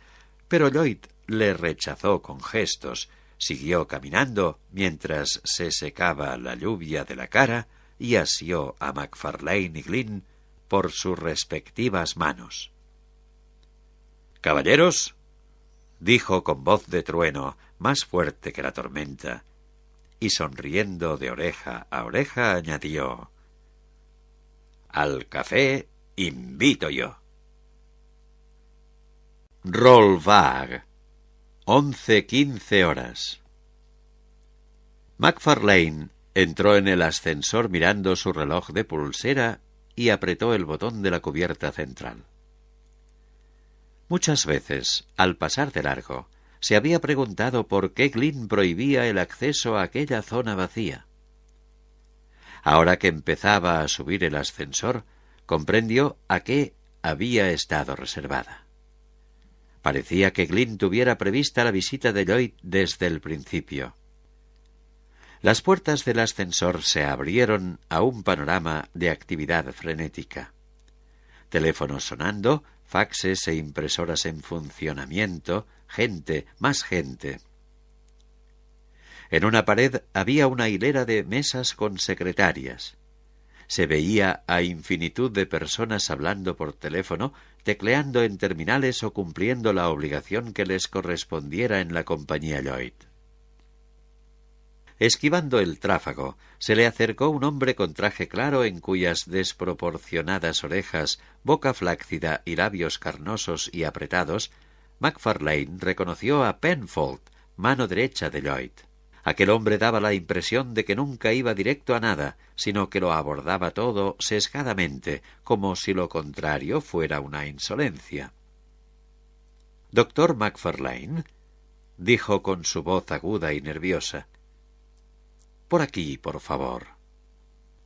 pero Lloyd le rechazó con gestos, siguió caminando mientras se secaba la lluvia de la cara y asió a Macfarlane y Glynn por sus respectivas manos. —Caballeros —dijo con voz de trueno, más fuerte que la tormenta, y sonriendo de oreja a oreja añadió: —Al café invito yo. Rollbag, 11:15 horas. Macfarlane entró en el ascensor mirando su reloj de pulsera y apretó el botón de la cubierta central. Muchas veces, al pasar de largo, se había preguntado por qué Glynn prohibía el acceso a aquella zona vacía. Ahora que empezaba a subir el ascensor, comprendió a qué había estado reservada. Parecía que Glynn tuviera prevista la visita de Lloyd desde el principio. Las puertas del ascensor se abrieron a un panorama de actividad frenética. Teléfonos sonando, faxes e impresoras en funcionamiento, gente, más gente. En una pared había una hilera de mesas con secretarias. Se veía a infinitud de personas hablando por teléfono, tecleando en terminales o cumpliendo la obligación que les correspondiera en la compañía Lloyd. Esquivando el tráfago, se le acercó un hombre con traje claro en cuyas desproporcionadas orejas, boca flácida y labios carnosos y apretados, Macfarlane reconoció a Penfold, mano derecha de Lloyd. Aquel hombre daba la impresión de que nunca iba directo a nada, sino que lo abordaba todo sesgadamente, como si lo contrario fuera una insolencia. «Doctor Macfarlane», dijo con su voz aguda y nerviosa. «Por aquí, por favor».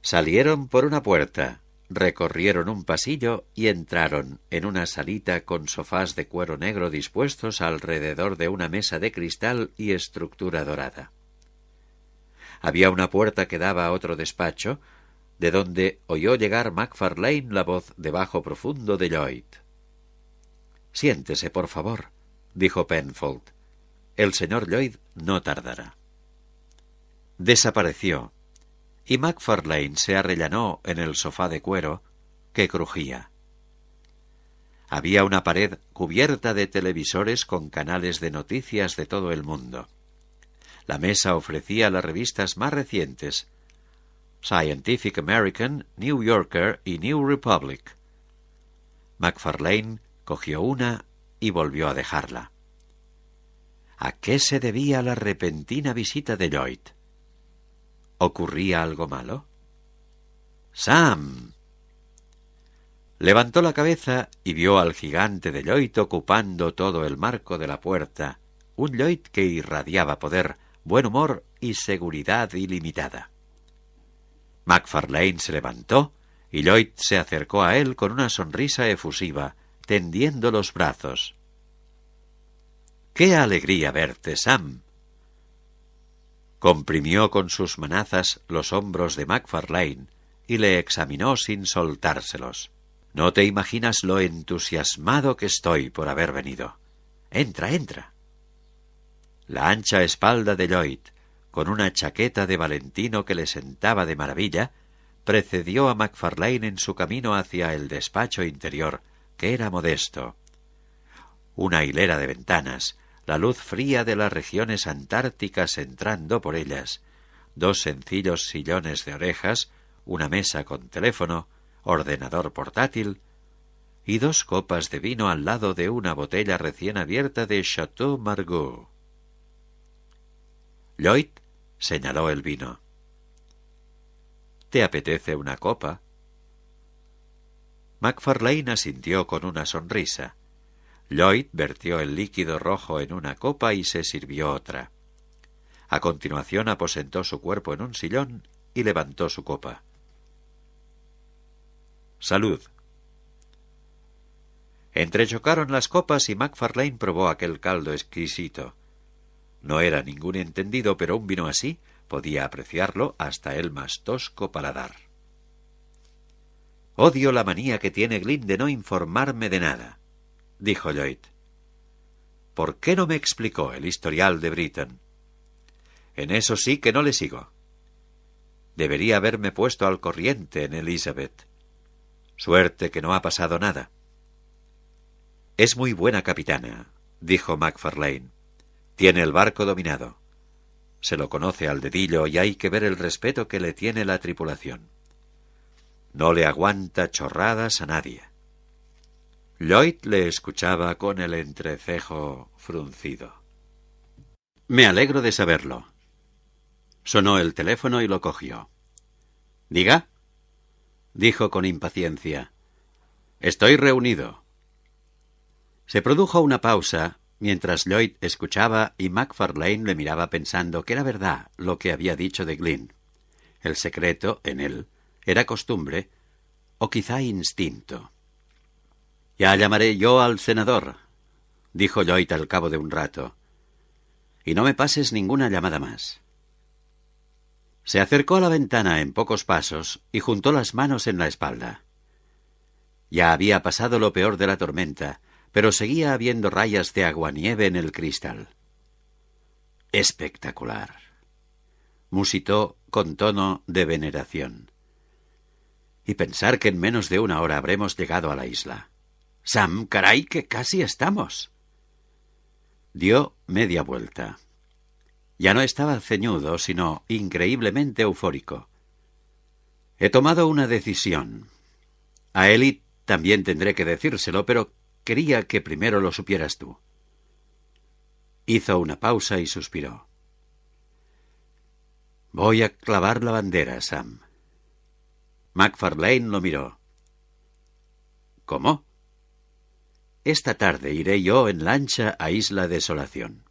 Salieron por una puerta, recorrieron un pasillo y entraron en una salita con sofás de cuero negro dispuestos alrededor de una mesa de cristal y estructura dorada. Había una puerta que daba a otro despacho, de donde oyó llegar Macfarlane la voz de bajo profundo de Lloyd. «Siéntese, por favor», dijo Penfold. «El señor Lloyd no tardará». Desapareció, y Macfarlane se arrellanó en el sofá de cuero, que crujía. Había una pared cubierta de televisores con canales de noticias de todo el mundo. La mesa ofrecía las revistas más recientes: Scientific American, New Yorker y New Republic. Macfarlane cogió una y volvió a dejarla. ¿A qué se debía la repentina visita de Lloyd? ¿Ocurría algo malo? ¡Sam! Levantó la cabeza y vio al gigante de Lloyd ocupando todo el marco de la puerta, un Lloyd que irradiaba poder, buen humor y seguridad ilimitada. Macfarlane se levantó y Lloyd se acercó a él con una sonrisa efusiva, tendiendo los brazos. «¡Qué alegría verte, Sam!». Comprimió con sus manazas los hombros de Macfarlane y le examinó sin soltárselos. «No te imaginas lo entusiasmado que estoy por haber venido. Entra, entra». La ancha espalda de Lloyd, con una chaqueta de Valentino que le sentaba de maravilla, precedió a Macfarlane en su camino hacia el despacho interior, que era modesto. Una hilera de ventanas, la luz fría de las regiones antárticas entrando por ellas, dos sencillos sillones de orejas, una mesa con teléfono, ordenador portátil y dos copas de vino al lado de una botella recién abierta de Chateau Margaux. Lloyd señaló el vino. «¿Te apetece una copa?» Macfarlane asintió con una sonrisa. Lloyd vertió el líquido rojo en una copa y se sirvió otra. A continuación aposentó su cuerpo en un sillón y levantó su copa. «Salud». Entrechocaron las copas y Macfarlane probó aquel caldo exquisito. No era ningún entendido, pero un vino así podía apreciarlo hasta el más tosco paladar. «Odio la manía que tiene Glynn de no informarme de nada», dijo Lloyd. «¿Por qué no me explicó el historial de Britain? En eso sí que no le sigo. Debería haberme puesto al corriente en Elizabeth. Suerte que no ha pasado nada». «Es muy buena capitana», dijo Macfarlane. «Tiene el barco dominado. Se lo conoce al dedillo y hay que ver el respeto que le tiene la tripulación. No le aguanta chorradas a nadie». Lloyd le escuchaba con el entrecejo fruncido. «Me alegro de saberlo». Sonó el teléfono y lo cogió. «¿Diga?», dijo con impaciencia. «Estoy reunido». Se produjo una pausa mientras Lloyd escuchaba y Macfarlane le miraba pensando que era verdad lo que había dicho de Glynn. El secreto, en él, era costumbre o quizá instinto. «Ya llamaré yo al senador», dijo Lloyd al cabo de un rato. «Y no me pases ninguna llamada más». Se acercó a la ventana en pocos pasos y juntó las manos en la espalda. Ya había pasado lo peor de la tormenta, pero seguía habiendo rayas de aguanieve en el cristal. «Espectacular», musitó con tono de veneración. «Y pensar que en menos de una hora habremos llegado a la isla. Sam, caray, que casi estamos». Dio media vuelta. Ya no estaba ceñudo, sino increíblemente eufórico. «He tomado una decisión. A Ellie también tendré que decírselo, pero quería que primero lo supieras tú». Hizo una pausa y suspiró. «Voy a clavar la bandera, Sam». McFarlane lo miró. «¿Cómo?» «Esta tarde iré yo en lancha a Isla Desolación».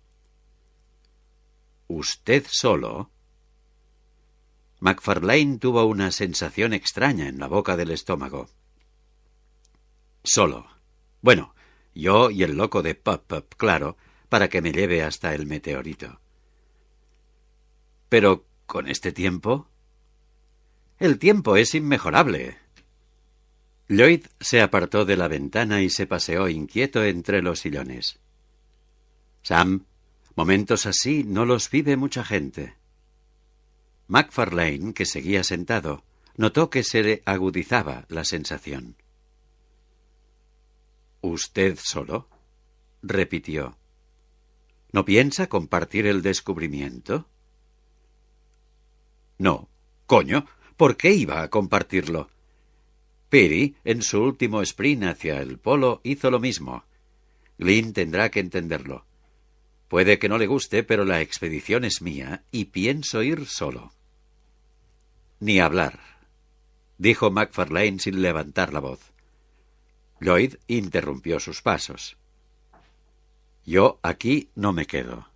«¿Usted solo?» McFarlane tuvo una sensación extraña en la boca del estómago. «Solo. Bueno, yo y el loco de Pop-Pop, claro, para que me lleve hasta el meteorito». «¿Pero con este tiempo?» «El tiempo es inmejorable». Lloyd se apartó de la ventana y se paseó inquieto entre los sillones. «Sam, momentos así no los vive mucha gente». McFarlane, que seguía sentado, notó que se le agudizaba la sensación. «¿Usted solo?», repitió. «¿No piensa compartir el descubrimiento?» «No. Coño, ¿por qué iba a compartirlo?» Peary, en su último sprint hacia el polo, hizo lo mismo. Glynn tendrá que entenderlo. Puede que no le guste, pero la expedición es mía y pienso ir solo. «Ni hablar», dijo McFarlane sin levantar la voz. Lloyd interrumpió sus pasos. «Yo aquí no me quedo».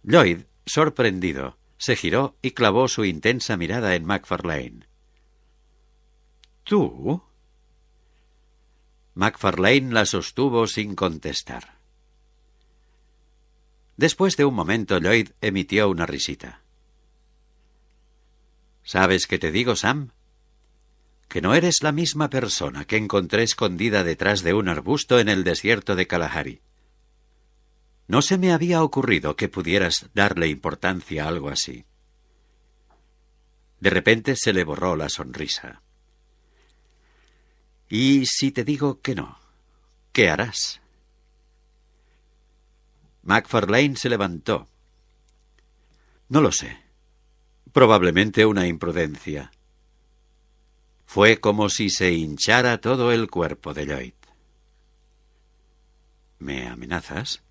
Lloyd, sorprendido, se giró y clavó su intensa mirada en McFarlane. «¿Tú?» McFarlane la sostuvo sin contestar. Después de un momento, Lloyd emitió una risita. «¿Sabes qué te digo, Sam? Que no eres la misma persona que encontré escondida detrás de un arbusto en el desierto de Kalahari. No se me había ocurrido que pudieras darle importancia a algo así». De repente se le borró la sonrisa. «¿Y si te digo que no? ¿Qué harás?» McFarlane se levantó. «No lo sé. Probablemente una imprudencia». Fue como si se hinchara todo el cuerpo de Lloyd. «¿Me amenazas?»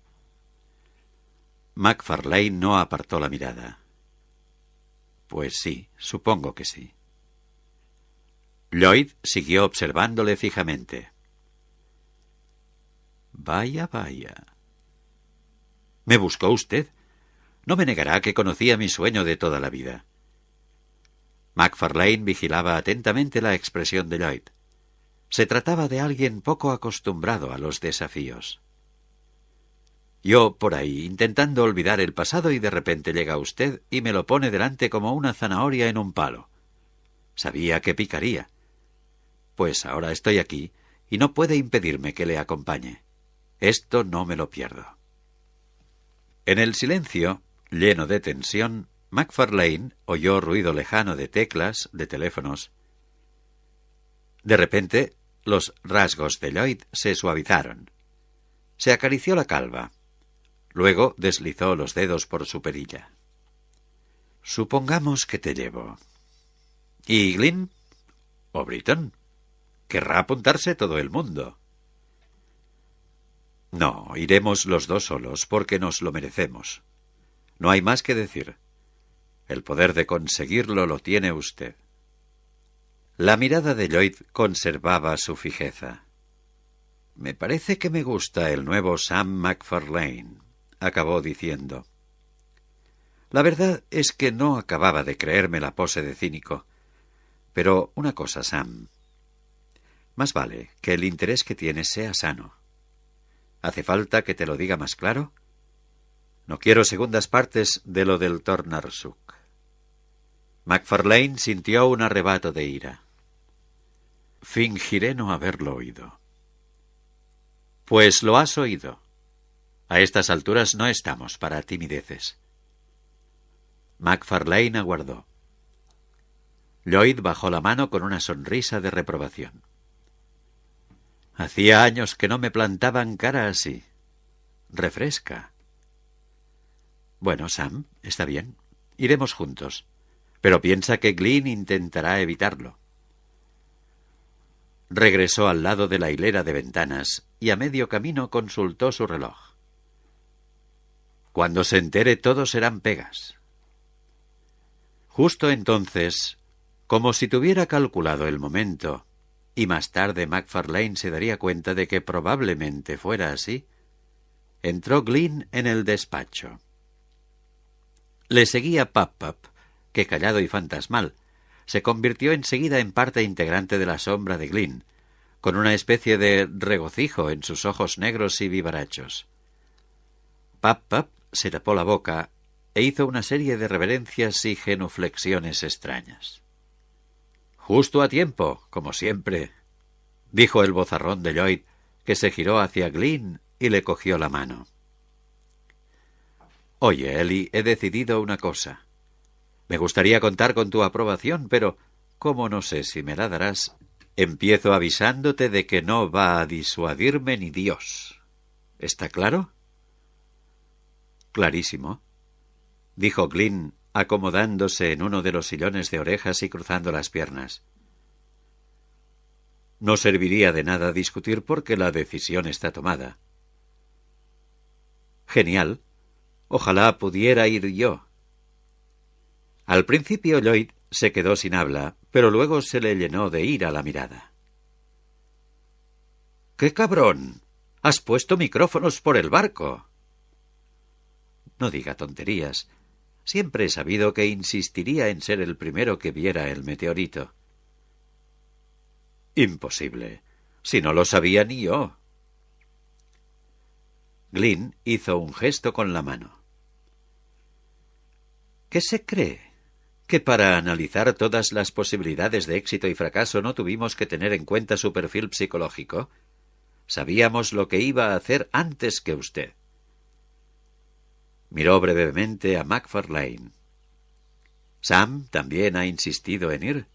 McFarlane no apartó la mirada. «Pues sí, supongo que sí». Lloyd siguió observándole fijamente. «Vaya, vaya. ¿Me buscó usted? No me negará que conocía mi sueño de toda la vida». McFarlane vigilaba atentamente la expresión de Lloyd. Se trataba de alguien poco acostumbrado a los desafíos. «Yo por ahí, intentando olvidar el pasado, y de repente llega usted y me lo pone delante como una zanahoria en un palo. Sabía que picaría. Pues ahora estoy aquí y no puede impedirme que le acompañe. Esto no me lo pierdo». En el silencio, lleno de tensión, McFarlane oyó ruido lejano de teclas, de teléfonos. De repente, los rasgos de Lloyd se suavizaron. Se acarició la calva. Luego deslizó los dedos por su perilla. «Supongamos que te llevo. ¿Y Glynn? ¿O Britton? Querrá apuntarse todo el mundo». «No, iremos los dos solos, porque nos lo merecemos. No hay más que decir. El poder de conseguirlo lo tiene usted». La mirada de Lloyd conservaba su fijeza. «Me parece que me gusta el nuevo Sam McFarlane», acabó diciendo. La verdad es que no acababa de creerme la pose de cínico. Pero una cosa, Sam. Más vale que el interés que tienes sea sano. ¿Hace falta que te lo diga más claro? No quiero segundas partes de lo del Tornarsuk». McFarlane sintió un arrebato de ira. Fingiré no haberlo oído. Pues lo has oído. A estas alturas no estamos para timideces. MacFarlane aguardó. Lloyd bajó la mano con una sonrisa de reprobación. Hacía años que no me plantaban cara así. Refresca. Bueno, Sam, está bien. Iremos juntos. Pero piensa que Glynn intentará evitarlo. Regresó al lado de la hilera de ventanas y a medio camino consultó su reloj. Cuando se entere todos serán pegas. Justo entonces, como si tuviera calculado el momento, y más tarde MacFarlane se daría cuenta de que probablemente fuera así, entró Glynn en el despacho. Le seguía Pap-Pap, que callado y fantasmal, se convirtió enseguida en parte integrante de la sombra de Glynn, con una especie de regocijo en sus ojos negros y vivarachos. Pap-Pap se tapó la boca e hizo una serie de reverencias y genuflexiones extrañas. «Justo a tiempo, como siempre», dijo el vozarrón de Lloyd, que se giró hacia Glynn y le cogió la mano. «Oye, Ellie, he decidido una cosa. Me gustaría contar con tu aprobación, pero, como no sé si me la darás, empiezo avisándote de que no va a disuadirme ni Dios. ¿Está claro?» «Clarísimo», dijo Glynn, acomodándose en uno de los sillones de orejas y cruzando las piernas. «No serviría de nada discutir porque la decisión está tomada». «Genial. Ojalá pudiera ir yo». Al principio Lloyd se quedó sin habla, pero luego se le llenó de ira la mirada. «¡Qué cabrón! ¡Has puesto micrófonos por el barco!» «No diga tonterías. Siempre he sabido que insistiría en ser el primero que viera el meteorito». «Imposible. Si no lo sabía ni yo». Glynn hizo un gesto con la mano. «¿Qué se cree? ¿Que para analizar todas las posibilidades de éxito y fracaso no tuvimos que tener en cuenta su perfil psicológico? Sabíamos lo que iba a hacer antes que usted». Miró brevemente a MacFarlane. «¿Sam también ha insistido en ir?»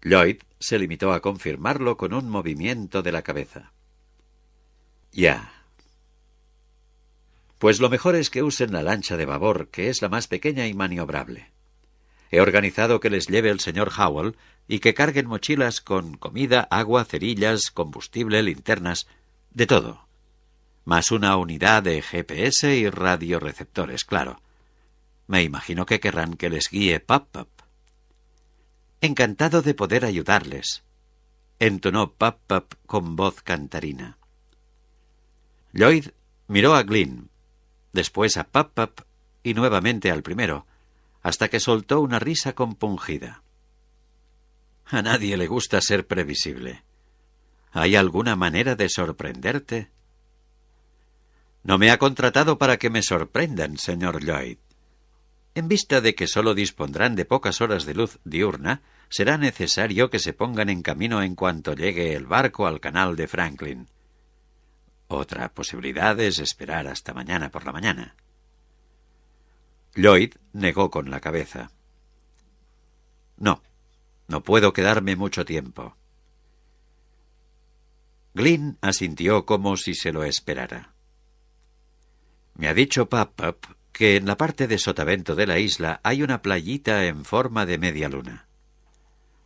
Lloyd se limitó a confirmarlo con un movimiento de la cabeza. «Ya. Pues lo mejor es que usen la lancha de babor, que es la más pequeña y maniobrable. He organizado que les lleve el señor Howell y que carguen mochilas con comida, agua, cerillas, combustible, linternas, de todo. Más una unidad de GPS y radioreceptores, claro. Me imagino que querrán que les guíe Pap-Pap». «Encantado de poder ayudarles», entonó Pap-Pap con voz cantarina. Lloyd miró a Glynn, después a Pap-Pap y nuevamente al primero, hasta que soltó una risa compungida. «A nadie le gusta ser previsible. ¿Hay alguna manera de sorprenderte?» «No me ha contratado para que me sorprendan, señor Lloyd. En vista de que solo dispondrán de pocas horas de luz diurna, será necesario que se pongan en camino en cuanto llegue el barco al canal de Franklin. Otra posibilidad es esperar hasta mañana por la mañana». Lloyd negó con la cabeza. «No puedo quedarme mucho tiempo». Glynn asintió como si se lo esperara. «Me ha dicho Pap-Pap que en la parte de sotavento de la isla hay una playita en forma de media luna.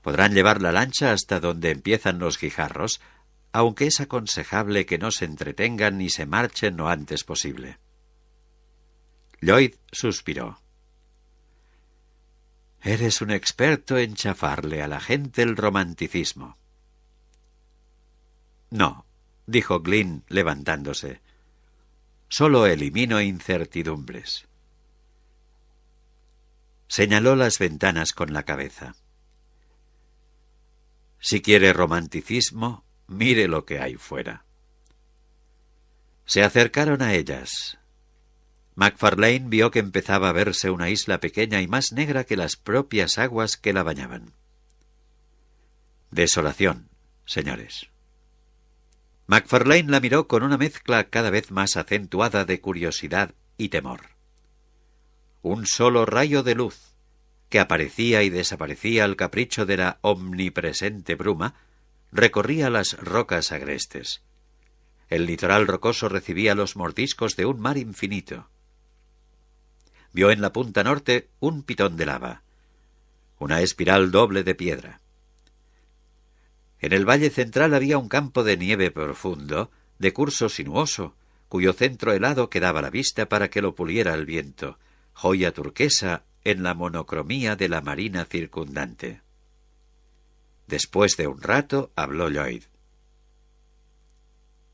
Podrán llevar la lancha hasta donde empiezan los guijarros, aunque es aconsejable que no se entretengan ni se marchen lo antes posible». Lloyd suspiró. «Eres un experto en chafarle a la gente el romanticismo». «No», dijo Glynn levantándose. «Solo elimino incertidumbres». Señaló las ventanas con la cabeza. «Si quiere romanticismo, mire lo que hay fuera». Se acercaron a ellas. MacFarlane vio que empezaba a verse una isla pequeña y más negra que las propias aguas que la bañaban. Desolación, señores. MacFarlane la miró con una mezcla cada vez más acentuada de curiosidad y temor. Un solo rayo de luz, que aparecía y desaparecía al capricho de la omnipresente bruma, recorría las rocas agrestes. El litoral rocoso recibía los mordiscos de un mar infinito. Vio en la punta norte un pitón de lava, una espiral doble de piedra. En el valle central había un campo de nieve profundo, de curso sinuoso, cuyo centro helado quedaba a la vista para que lo puliera el viento, joya turquesa en la monocromía de la marina circundante. Después de un rato habló Lloyd.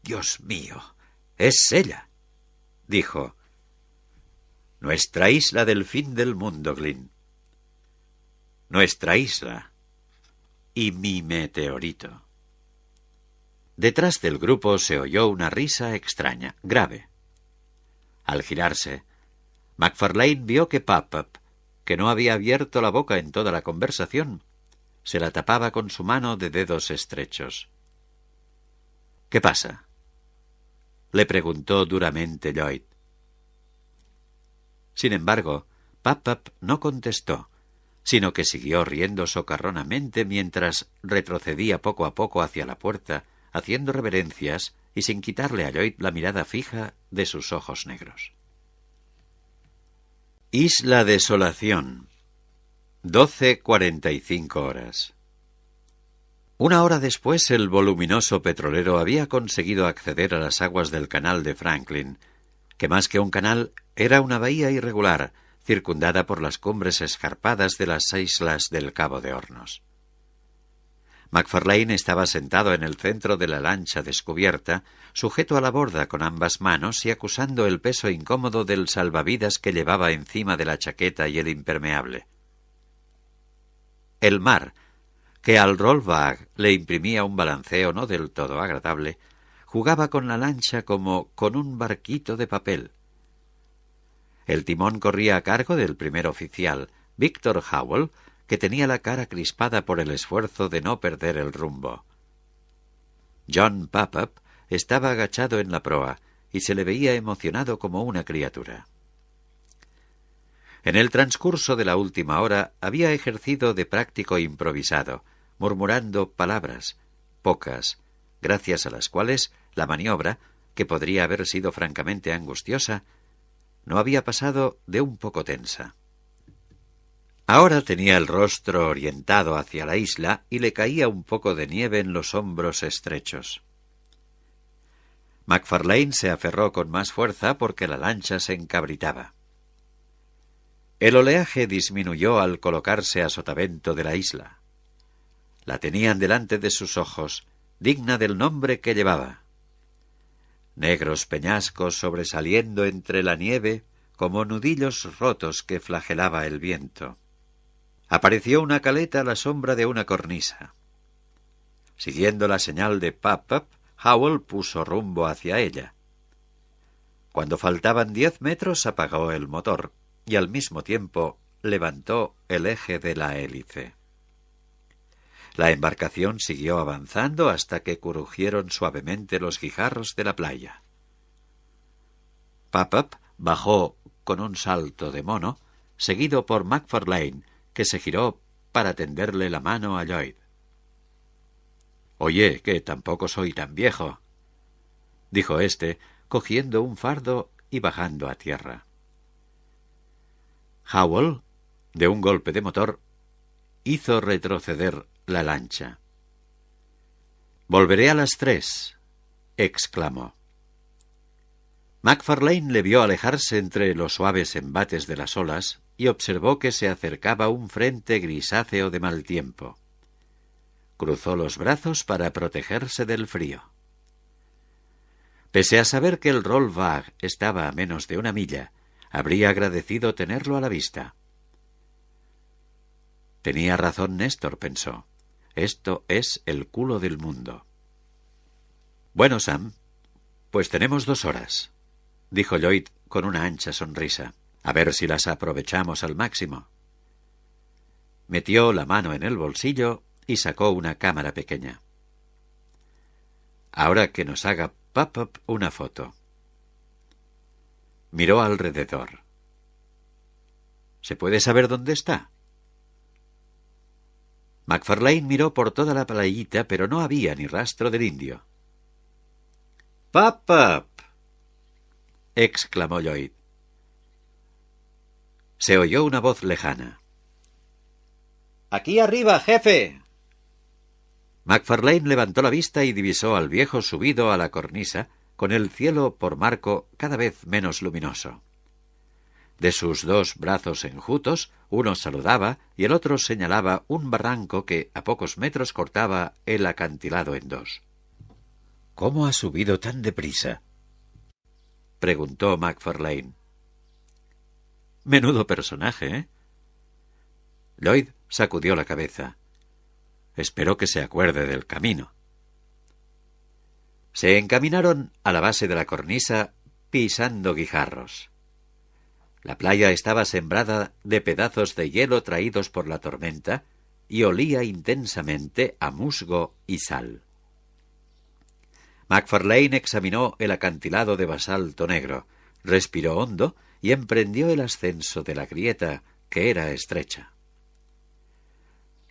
«Dios mío, es ella», dijo. «Nuestra isla del fin del mundo, Glynn. Nuestra isla y mi meteorito». Detrás del grupo se oyó una risa extraña, grave. Al girarse, MacFarlane vio que Pap-Pap, que no había abierto la boca en toda la conversación, se la tapaba con su mano de dedos estrechos. «¿Qué pasa?», le preguntó duramente Lloyd. Sin embargo, Pap-Pap no contestó, sino que siguió riendo socarronamente mientras retrocedía poco a poco hacia la puerta, haciendo reverencias y sin quitarle a Lloyd la mirada fija de sus ojos negros. Isla Desolación. 12:45 horas. Una hora después, el voluminoso petrolero había conseguido acceder a las aguas del canal de Franklin, que más que un canal era una bahía irregular, circundada por las cumbres escarpadas de las islas del Cabo de Hornos. MacFarlane estaba sentado en el centro de la lancha descubierta, sujeto a la borda con ambas manos y acusando el peso incómodo del salvavidas que llevaba encima de la chaqueta y el impermeable. El mar, que al Rollbag le imprimía un balanceo no del todo agradable, jugaba con la lancha como con un barquito de papel. El timón corría a cargo del primer oficial, Victor Howell, que tenía la cara crispada por el esfuerzo de no perder el rumbo. John Pap-Pap estaba agachado en la proa y se le veía emocionado como una criatura. En el transcurso de la última hora había ejercido de práctico improvisado, murmurando palabras, pocas, gracias a las cuales la maniobra, que podría haber sido francamente angustiosa, no había pasado de un poco tensa. Ahora tenía el rostro orientado hacia la isla y le caía un poco de nieve en los hombros estrechos. MacFarlane se aferró con más fuerza porque la lancha se encabritaba. El oleaje disminuyó al colocarse a sotavento de la isla. La tenían delante de sus ojos, digna del nombre que llevaba. Negros peñascos sobresaliendo entre la nieve como nudillos rotos que flagelaba el viento. Apareció una caleta a la sombra de una cornisa. Siguiendo la señal de Pap-Pap, Howell puso rumbo hacia ella. Cuando faltaban 10 metros apagó el motor y al mismo tiempo levantó el eje de la hélice. La embarcación siguió avanzando hasta que crujieron suavemente los guijarros de la playa. Pap-Pap bajó con un salto de mono, seguido por MacFarlane, que se giró para tenderle la mano a Lloyd. «Oye, que tampoco soy tan viejo», dijo éste, cogiendo un fardo y bajando a tierra. Howell, de un golpe de motor, hizo retroceder la lancha. «Volveré a las 3», exclamó. MacFarlane le vio alejarse entre los suaves embates de las olas y observó que se acercaba un frente grisáceo de mal tiempo. Cruzó los brazos para protegerse del frío. Pese a saber que el Rollbag estaba a menos de 1 milla, habría agradecido tenerlo a la vista. Tenía razón Néstor, pensó. Esto es el culo del mundo. «Bueno, Sam, pues tenemos 2 horas», dijo Lloyd con una ancha sonrisa. «A ver si las aprovechamos al máximo». Metió la mano en el bolsillo y sacó una cámara pequeña. Ahora que nos haga Pop-Up una foto. Miró alrededor. ¿Se puede saber dónde está? McFarlane miró por toda la playita, pero no había ni rastro del indio. «¡Pop-Up!», exclamó Lloyd. Se oyó una voz lejana. «¡Aquí arriba, jefe!». McFarlane levantó la vista y divisó al viejo subido a la cornisa, con el cielo por marco cada vez menos luminoso. De sus dos brazos enjutos, uno saludaba y el otro señalaba un barranco que a pocos metros cortaba el acantilado en dos. «¿Cómo ha subido tan deprisa?», preguntó McFarlane. «Menudo personaje, ¿eh?». Lloyd sacudió la cabeza. «Espero que se acuerde del camino». Se encaminaron a la base de la cornisa pisando guijarros. La playa estaba sembrada de pedazos de hielo traídos por la tormenta y olía intensamente a musgo y sal. McFarlane examinó el acantilado de basalto negro, respiró hondo y emprendió el ascenso de la grieta, que era estrecha.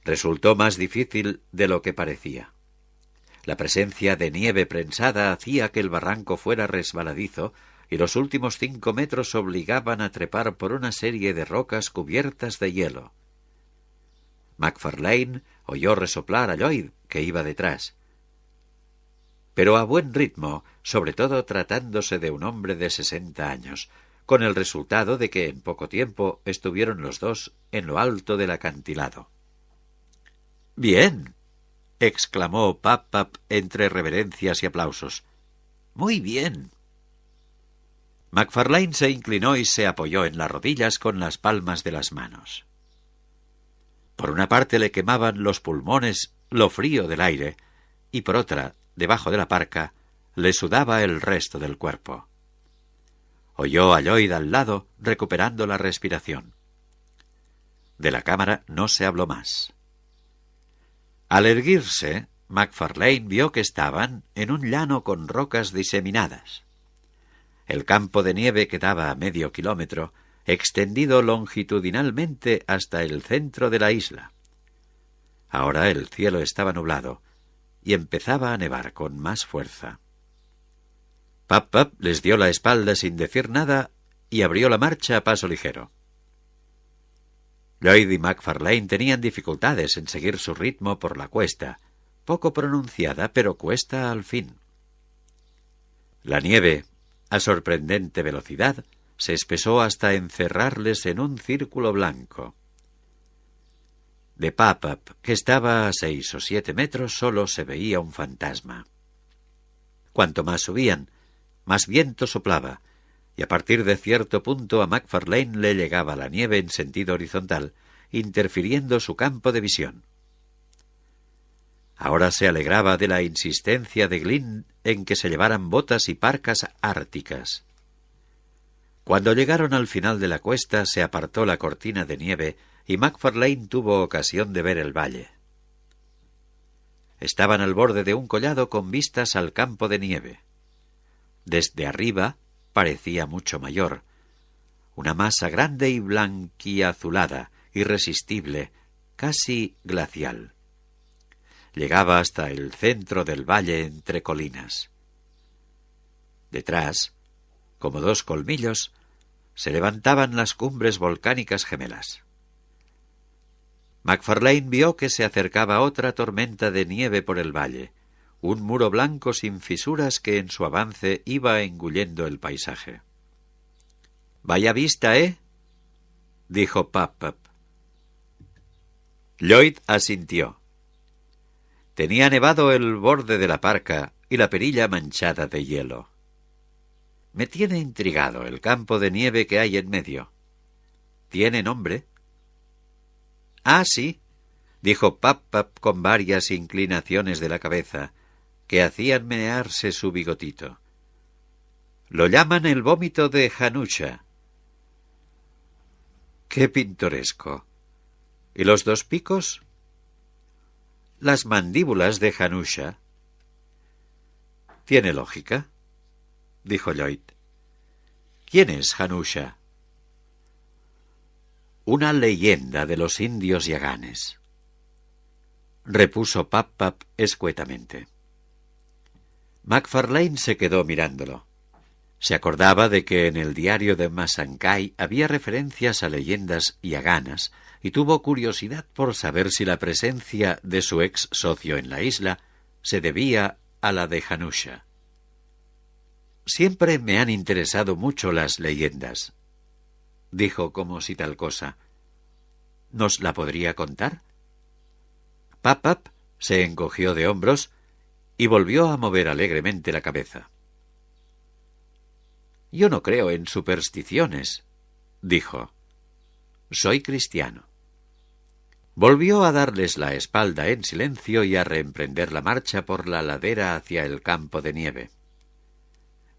Resultó más difícil de lo que parecía. La presencia de nieve prensada hacía que el barranco fuera resbaladizo y los últimos 5 metros obligaban a trepar por una serie de rocas cubiertas de hielo. McFarlane oyó resoplar a Lloyd, que iba detrás. Pero a buen ritmo, sobre todo tratándose de un hombre de 60 años, con el resultado de que en poco tiempo estuvieron los dos en lo alto del acantilado. «¡Bien!», exclamó Pop-Up entre reverencias y aplausos. «¡Muy bien!». McFarlane se inclinó y se apoyó en las rodillas con las palmas de las manos. Por una parte le quemaban los pulmones lo frío del aire, y por otra, debajo de la parca, le sudaba el resto del cuerpo. Oyó a Lloyd al lado, recuperando la respiración. De la cámara no se habló más. Al erguirse, McFarlane vio que estaban en un llano con rocas diseminadas. El campo de nieve quedaba a medio kilómetro, extendido longitudinalmente hasta el centro de la isla. Ahora el cielo estaba nublado y empezaba a nevar con más fuerza. Pop-Up les dio la espalda sin decir nada y abrió la marcha a paso ligero. Lloyd y McFarlane tenían dificultades en seguir su ritmo por la cuesta, poco pronunciada, pero cuesta al fin. La nieve, a sorprendente velocidad, se espesó hasta encerrarles en un círculo blanco. De Pop-Up, que estaba a 6 o 7 metros, solo se veía un fantasma. Cuanto más subían, más viento soplaba, y a partir de cierto punto a McFarlane le llegaba la nieve en sentido horizontal, interfiriendo su campo de visión. Ahora se alegraba de la insistencia de Glynn en que se llevaran botas y parcas árticas. Cuando llegaron al final de la cuesta se apartó la cortina de nieve y McFarlane tuvo ocasión de ver el valle. Estaban al borde de un collado con vistas al campo de nieve. Desde arriba parecía mucho mayor, una masa grande y blanquiazulada, irresistible, casi glacial. Llegaba hasta el centro del valle entre colinas. Detrás, como dos colmillos, se levantaban las cumbres volcánicas gemelas. McFarlane vio que se acercaba otra tormenta de nieve por el valle, un muro blanco sin fisuras que en su avance iba engullendo el paisaje. «Vaya vista, ¿eh?», dijo Pop-Up. Lloyd asintió. Tenía nevado el borde de la parca y la perilla manchada de hielo. «Me tiene intrigado el campo de nieve que hay en medio. ¿Tiene nombre?». «Ah, sí», dijo Pop-Up con varias inclinaciones de la cabeza, que hacían menearse su bigotito. «Lo llaman el vómito de Hanusha». «Qué pintoresco. ¿Y los dos picos?». las mandíbulas de Hanusha. Tiene lógica, dijo Lloyd. ¿Quién es Hanusha? Una leyenda de los indios yaganes, repuso Pap-Pap escuetamente. MacFarlane se quedó mirándolo. Se acordaba de que en el diario de Masancay había referencias a leyendas yaganas y tuvo curiosidad por saber si la presencia de su ex socio en la isla se debía a la de Hanusha. Siempre me han interesado mucho las leyendas, dijo como si tal cosa. ¿Nos la podría contar? Pap-Pap se encogió de hombros y volvió a mover alegremente la cabeza. Yo no creo en supersticiones, dijo. Soy cristiano. Volvió a darles la espalda en silencio y a reemprender la marcha por la ladera hacia el campo de nieve.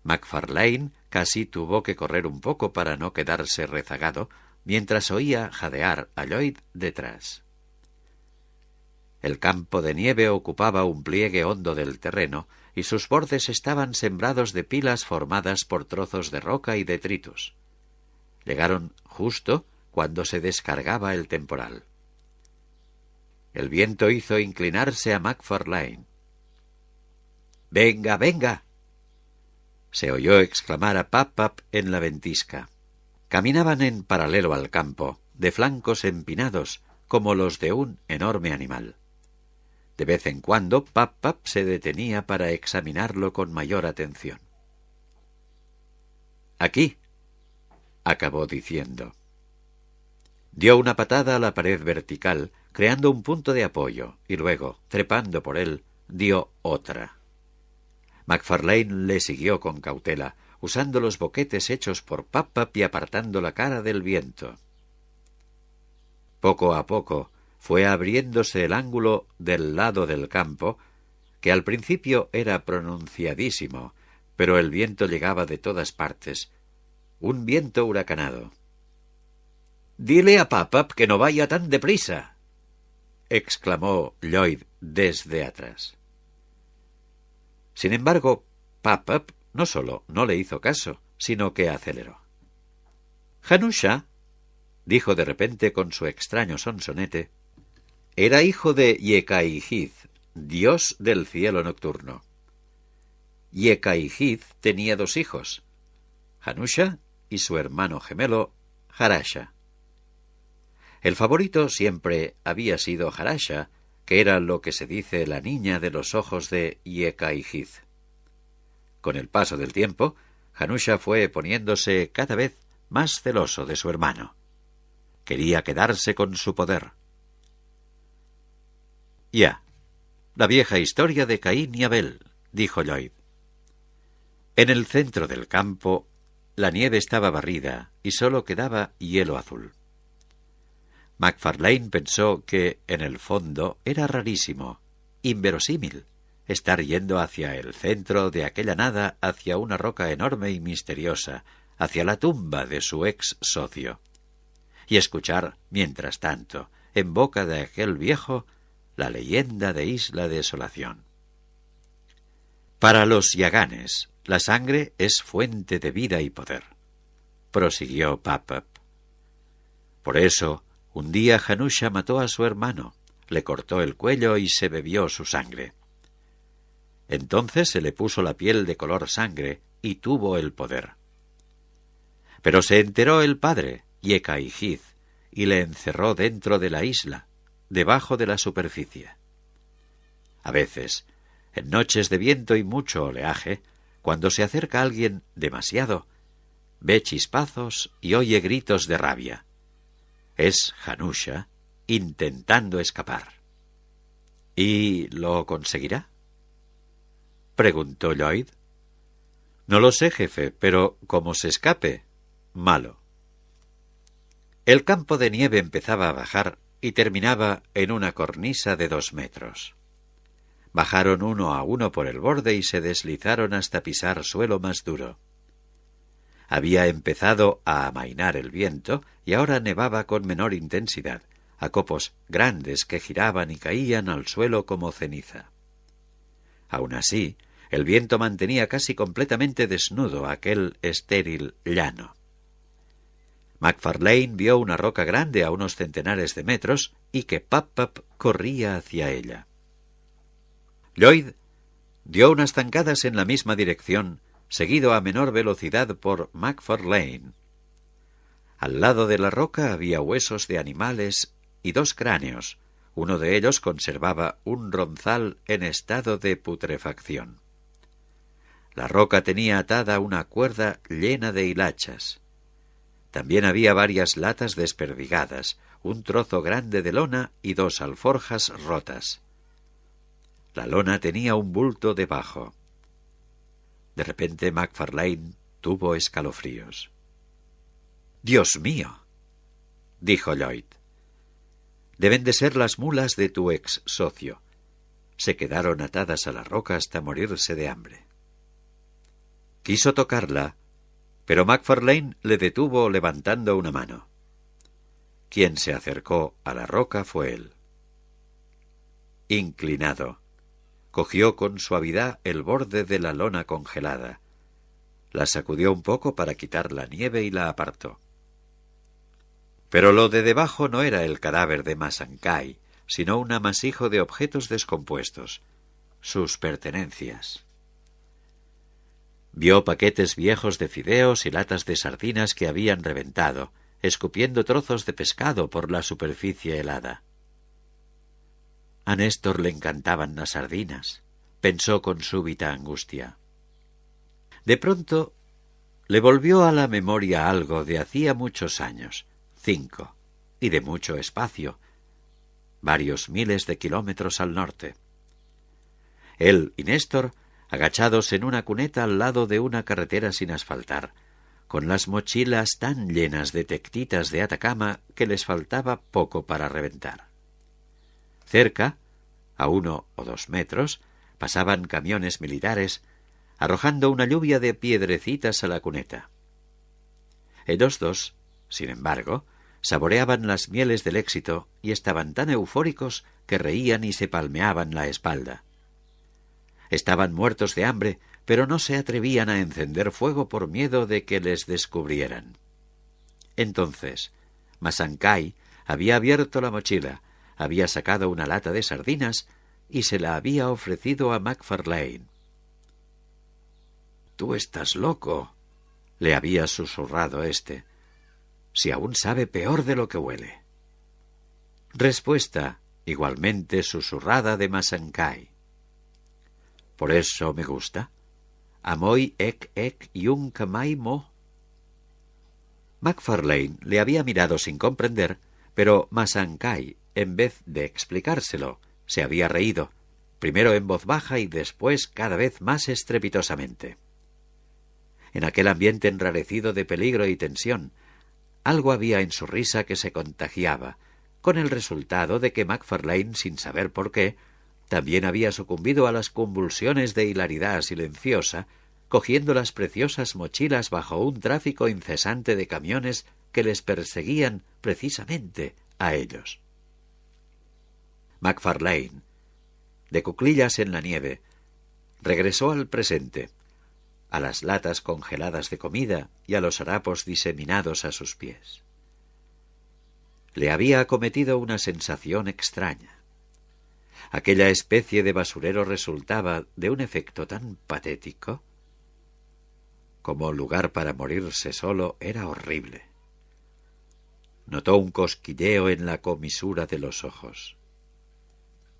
MacFarlane casi tuvo que correr un poco para no quedarse rezagado, mientras oía jadear a Lloyd detrás. El campo de nieve ocupaba un pliegue hondo del terreno y sus bordes estaban sembrados de pilas formadas por trozos de roca y detritus. Llegaron justo cuando se descargaba el temporal. El viento hizo inclinarse a MacFarlane. «¡Venga, venga!», se oyó exclamar a Pap-Pap en la ventisca. Caminaban en paralelo al campo, de flancos empinados, como los de un enorme animal. De vez en cuando Pap-Pap se detenía para examinarlo con mayor atención. «Aquí», acabó diciendo. Dio una patada a la pared vertical, creando un punto de apoyo, y luego, trepando por él, dio otra. MacFarlane le siguió con cautela, usando los boquetes hechos por Pap-Pap y apartando la cara del viento. Poco a poco fue abriéndose el ángulo del lado del campo, que al principio era pronunciadísimo, pero el viento llegaba de todas partes, un viento huracanado. «Dile a Pap-Pap que no vaya tan deprisa», exclamó Lloyd desde atrás. Sin embargo, Pap-Pap no solo no le hizo caso, sino que aceleró. «Hanusha», dijo de repente con su extraño sonsonete, era hijo de Yekai-Hith, dios del cielo nocturno. Yekai-Hith tenía 2 hijos, Hanusha y su hermano gemelo, Harasha. El favorito siempre había sido Harasha, que era lo que se dice la niña de los ojos de Yekai-Hith. Con el paso del tiempo, Hanusha fue poniéndose cada vez más celoso de su hermano. Quería quedarse con su poder. «Ya, la vieja historia de Caín y Abel», dijo Lloyd. En el centro del campo, la nieve estaba barrida y solo quedaba hielo azul. MacFarlane pensó que, en el fondo, era rarísimo, inverosímil, estar yendo hacia el centro de aquella nada, hacia una roca enorme y misteriosa, hacia la tumba de su ex socio, y escuchar, mientras tanto, en boca de aquel viejo, la leyenda de Isla Desolación. Para los yaganes, la sangre es fuente de vida y poder, prosiguió Pap-Pap. Por eso, un día Hanusha mató a su hermano, le cortó el cuello y se bebió su sangre. Entonces se le puso la piel de color sangre y tuvo el poder. Pero se enteró el padre, Yekai-Hith, y le encerró dentro de la isla, debajo de la superficie. A veces, en noches de viento y mucho oleaje, cuando se acerca alguien demasiado, ve chispazos y oye gritos de rabia. Es Hanusha intentando escapar. ¿Y lo conseguirá?, preguntó Lloyd. No lo sé, jefe, pero como se escape, malo. El campo de nieve empezaba a bajar y terminaba en una cornisa de 2 metros. Bajaron uno a uno por el borde y se deslizaron hasta pisar suelo más duro. Había empezado a amainar el viento y ahora nevaba con menor intensidad, a copos grandes que giraban y caían al suelo como ceniza. Aun así, el viento mantenía casi completamente desnudo aquel estéril llano. MacFarlane vio una roca grande a unos centenares de metros y que Pap-Pap corría hacia ella. Lloyd dio unas zancadas en la misma dirección, seguido a menor velocidad por MacFarlane. Al lado de la roca había huesos de animales y 2 cráneos. Uno de ellos conservaba un ronzal en estado de putrefacción. La roca tenía atada una cuerda llena de hilachas. También había varias latas desperdigadas, un trozo grande de lona y 2 alforjas rotas. La lona tenía un bulto debajo. De repente MacFarlane tuvo escalofríos. —¡Dios mío! —dijo Lloyd. —Deben de ser las mulas de tu ex socio. Se quedaron atadas a la roca hasta morirse de hambre. Quiso tocarla, pero MacFarlane le detuvo levantando una mano. Quien se acercó a la roca fue él. Inclinado, cogió con suavidad el borde de la lona congelada, la sacudió un poco para quitar la nieve y la apartó. Pero lo de debajo no era el cadáver de Masancay, sino un amasijo de objetos descompuestos, sus pertenencias. Vio paquetes viejos de fideos y latas de sardinas que habían reventado, escupiendo trozos de pescado por la superficie helada. A Néstor le encantaban las sardinas, pensó con súbita angustia. De pronto le volvió a la memoria algo de hacía muchos años, 5, y de mucho espacio, varios miles de kilómetros al norte. Él y Néstor, agachados en una cuneta al lado de una carretera sin asfaltar, con las mochilas tan llenas de tectitas de Atacama que les faltaba poco para reventar. Cerca, a 1 o 2 metros, pasaban camiones militares, arrojando una lluvia de piedrecitas a la cuneta. Ellos 2, sin embargo, saboreaban las mieles del éxito y estaban tan eufóricos que reían y se palmeaban la espalda. Estaban muertos de hambre, pero no se atrevían a encender fuego por miedo de que les descubrieran. Entonces, Masancay había abierto la mochila, había sacado una lata de sardinas y se la había ofrecido a MacFarlane. —Tú estás loco —le había susurrado éste—, si aún sabe peor de lo que huele. Respuesta, igualmente susurrada de Masancay. —Por eso me gusta. Amoy ek yung kamay mo. MacFarlane le había mirado sin comprender, pero Masancay, en vez de explicárselo, se había reído, primero en voz baja y después cada vez más estrepitosamente. En aquel ambiente enrarecido de peligro y tensión, algo había en su risa que se contagiaba, con el resultado de que MacFarlane, sin saber por qué, también había sucumbido a las convulsiones de hilaridad silenciosa, cogiendo las preciosas mochilas bajo un tráfico incesante de camiones que les perseguían precisamente a ellos. MacFarlane, de cuclillas en la nieve, regresó al presente, a las latas congeladas de comida y a los harapos diseminados a sus pies. Le había acometido una sensación extraña. Aquella especie de basurero resultaba de un efecto tan patético. Como lugar para morirse solo era horrible. Notó un cosquilleo en la comisura de los ojos.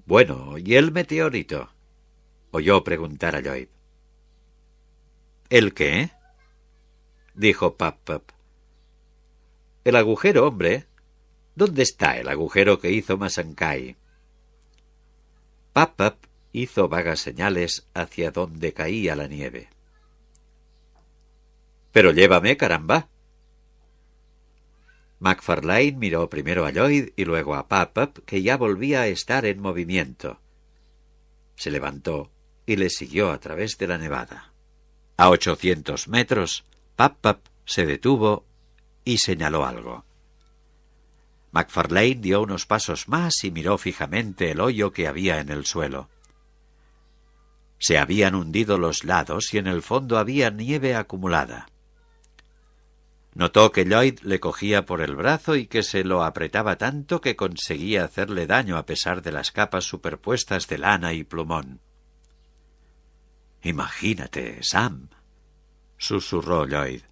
—Bueno, ¿y el meteorito? —oyó preguntar a Lloyd. —¿El qué? —dijo Pap-Pap. —El agujero, hombre. ¿Dónde está el agujero que hizo Masancay? Pap-Pap hizo vagas señales hacia donde caía la nieve. —Pero llévame, caramba. MacFarlane miró primero a Lloyd y luego a Pap-Pap, que ya volvía a estar en movimiento. Se levantó y le siguió a través de la nevada. A 800 metros, Pap-Pap se detuvo y señaló algo. MacFarlane dio unos pasos más y miró fijamente el hoyo que había en el suelo. Se habían hundido los lados y en el fondo había nieve acumulada. Notó que Lloyd le cogía por el brazo y que se lo apretaba tanto que conseguía hacerle daño a pesar de las capas superpuestas de lana y plumón. «Imagínate, Sam», susurró Lloyd.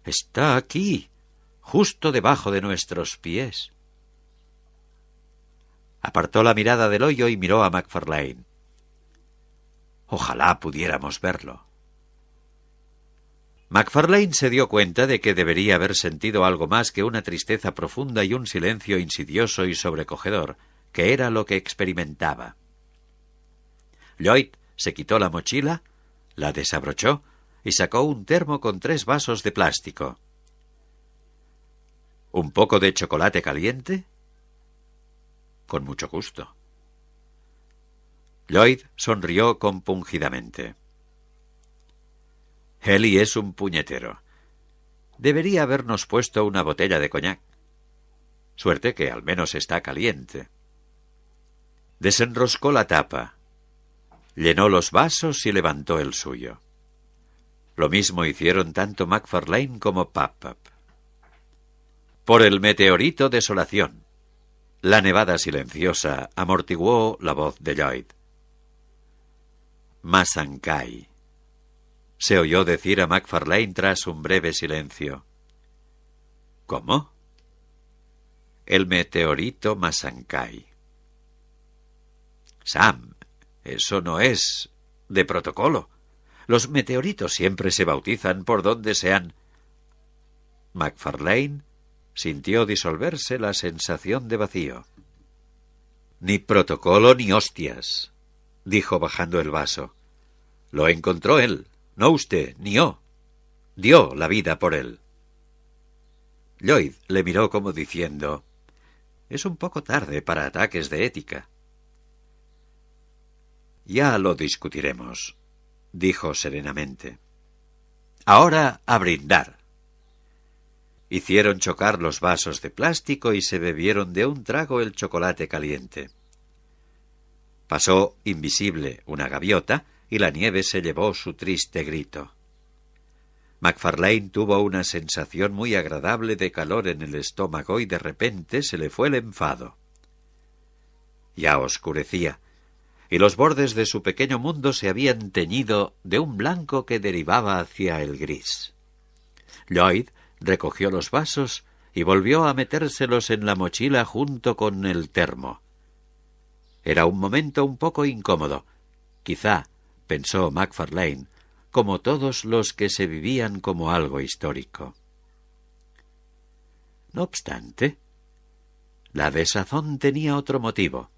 «Está aquí, justo debajo de nuestros pies». Apartó la mirada del hoyo y miró a MacFarlane. «Ojalá pudiéramos verlo». MacFarlane se dio cuenta de que debería haber sentido algo más que una tristeza profunda y un silencio insidioso y sobrecogedor, que era lo que experimentaba. Lloyd se quitó la mochila, la desabrochó y sacó un termo con 3 vasos de plástico. ¿Un poco de chocolate caliente? Con mucho gusto. Lloyd sonrió compungidamente. Ellie es un puñetero. Debería habernos puesto una botella de coñac. Suerte que al menos está caliente. Desenroscó la tapa, llenó los vasos y levantó el suyo. Lo mismo hicieron tanto MacFarlane como Pap-Pap. Por el meteorito desolación. La nevada silenciosa amortiguó la voz de Lloyd. Masancay, se oyó decir a MacFarlane tras un breve silencio. ¿Cómo? El meteorito Masancay. Sam, eso no es de protocolo. Los meteoritos siempre se bautizan por donde sean. MacFarlane sintió disolverse la sensación de vacío. Ni protocolo ni hostias, dijo bajando el vaso. Lo encontró él, no usted, ni yo. Dio la vida por él. Lloyd le miró como diciendo: «Es un poco tarde para ataques de ética». «Ya lo discutiremos», dijo serenamente. «Ahora a brindar». Hicieron chocar los vasos de plástico y se bebieron de un trago el chocolate caliente. Pasó invisible una gaviota y la nieve se llevó su triste grito. MacFarlane tuvo una sensación muy agradable de calor en el estómago y de repente se le fue el enfado. Ya oscurecía, y los bordes de su pequeño mundo se habían teñido de un blanco que derivaba hacia el gris. Lloyd recogió los vasos y volvió a metérselos en la mochila junto con el termo. Era un momento un poco incómodo. Quizá, pensó MacFarlane, como todos los que se vivían como algo histórico. No obstante, la desazón tenía otro motivo.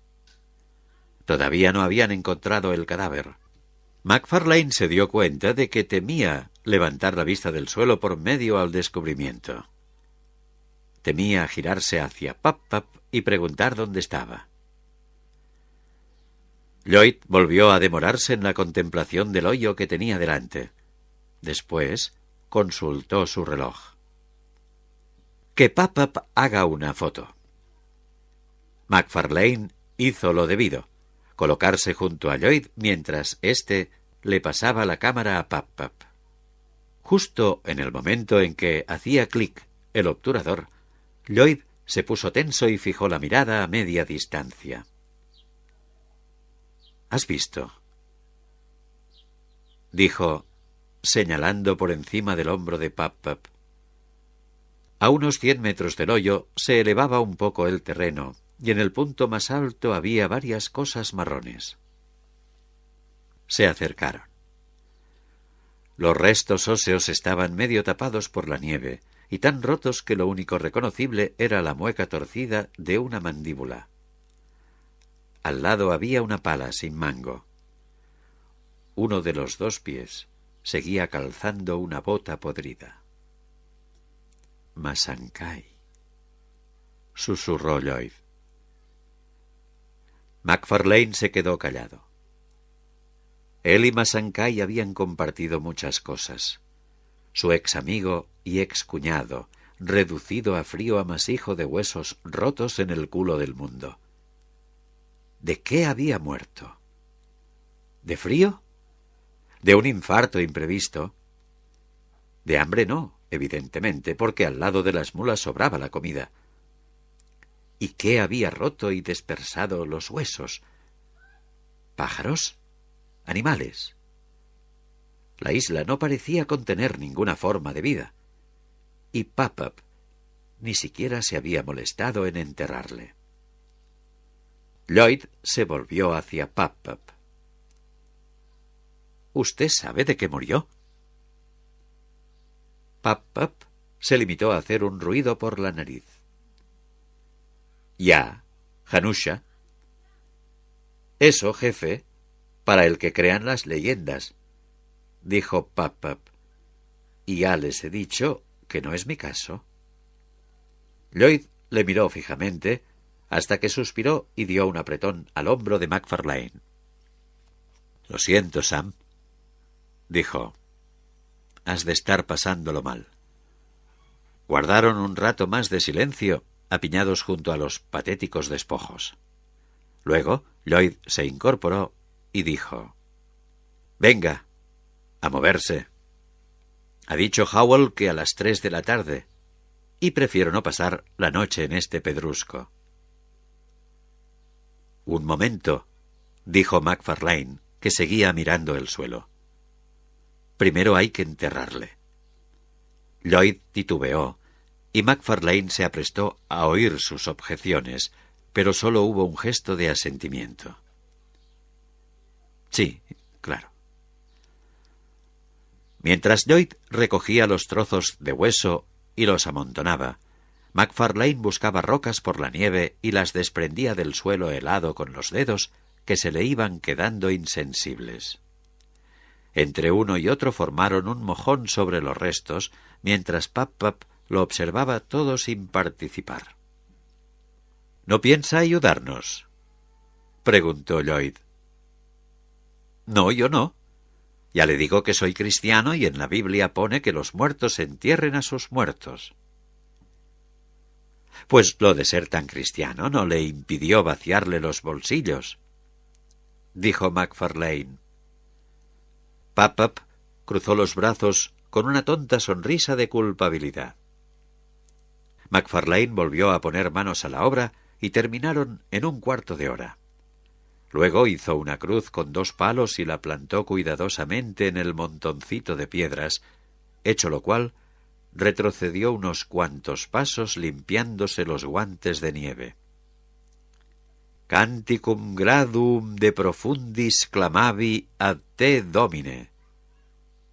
Todavía no habían encontrado el cadáver. MacFarlane se dio cuenta de que temía levantar la vista del suelo por medio al descubrimiento. Temía girarse hacia Pap-Pap y preguntar dónde estaba. Lloyd volvió a demorarse en la contemplación del hoyo que tenía delante. Después consultó su reloj. «Que Pap-Pap haga una foto». MacFarlane hizo lo debido, colocarse junto a Lloyd mientras éste le pasaba la cámara a Pap-Pap. Justo en el momento en que hacía clic el obturador, Lloyd se puso tenso y fijó la mirada a media distancia. «¿Has visto?», dijo, señalando por encima del hombro de Pap-Pap. A unos 100 metros del hoyo se elevaba un poco el terreno, y en el punto más alto había varias cosas marrones. Se acercaron. Los restos óseos estaban medio tapados por la nieve, y tan rotos que lo único reconocible era la mueca torcida de una mandíbula. Al lado había una pala sin mango. Uno de los 2 pies seguía calzando una bota podrida. «Masancay», susurró Lloyd. MacFarlane se quedó callado. Él y Masancay habían compartido muchas cosas. Su ex amigo y ex cuñado, reducido a frío amasijo de huesos rotos en el culo del mundo. ¿De qué había muerto? ¿De frío? ¿De un infarto imprevisto? De hambre no, evidentemente, porque al lado de las mulas sobraba la comida. ¿Y qué había roto y dispersado los huesos? ¿Pájaros? ¿Animales? La isla no parecía contener ninguna forma de vida. Y Pap-Pap ni siquiera se había molestado en enterrarle. Lloyd se volvió hacia Pap-Pap. —¿Usted sabe de qué murió? Pap-Pap se limitó a hacer un ruido por la nariz. —Ya, Hanusha. —Eso, jefe, para el que crean las leyendas —dijo Pap-Pap—. Y ya les he dicho que no es mi caso. Lloyd le miró fijamente hasta que suspiró y dio un apretón al hombro de Macfarlane. —Lo siento, Sam —dijo—. Has de estar pasándolo mal. Guardaron un rato más de silencio, apiñados junto a los patéticos despojos. Luego Lloyd se incorporó y dijo: —Venga, a moverse. Ha dicho Howell que a las 3 de la tarde, y prefiero no pasar la noche en este pedrusco. —Un momento —dijo Macfarlane, que seguía mirando el suelo—. Primero hay que enterrarle. Lloyd titubeó, y Macfarlane se aprestó a oír sus objeciones, pero solo hubo un gesto de asentimiento. Sí, claro. Mientras Lloyd recogía los trozos de hueso y los amontonaba, Macfarlane buscaba rocas por la nieve y las desprendía del suelo helado con los dedos, que se le iban quedando insensibles. Entre uno y otro formaron un mojón sobre los restos, mientras Pap-Pap lo observaba todo sin participar. —¿No piensa ayudarnos? —preguntó Lloyd. —No, yo no. Ya le digo que soy cristiano y en la Biblia pone que los muertos entierren a sus muertos. Pues lo de ser tan cristiano no le impidió vaciarle los bolsillos —dijo Macfarlane. Pap-Pap cruzó los brazos con una tonta sonrisa de culpabilidad. Macfarlane volvió a poner manos a la obra y terminaron en un cuarto de hora. Luego hizo una cruz con 2 palos y la plantó cuidadosamente en el montoncito de piedras, hecho lo cual, retrocedió unos cuantos pasos limpiándose los guantes de nieve. Canticum gradum de profundis clamavi ad te Domine,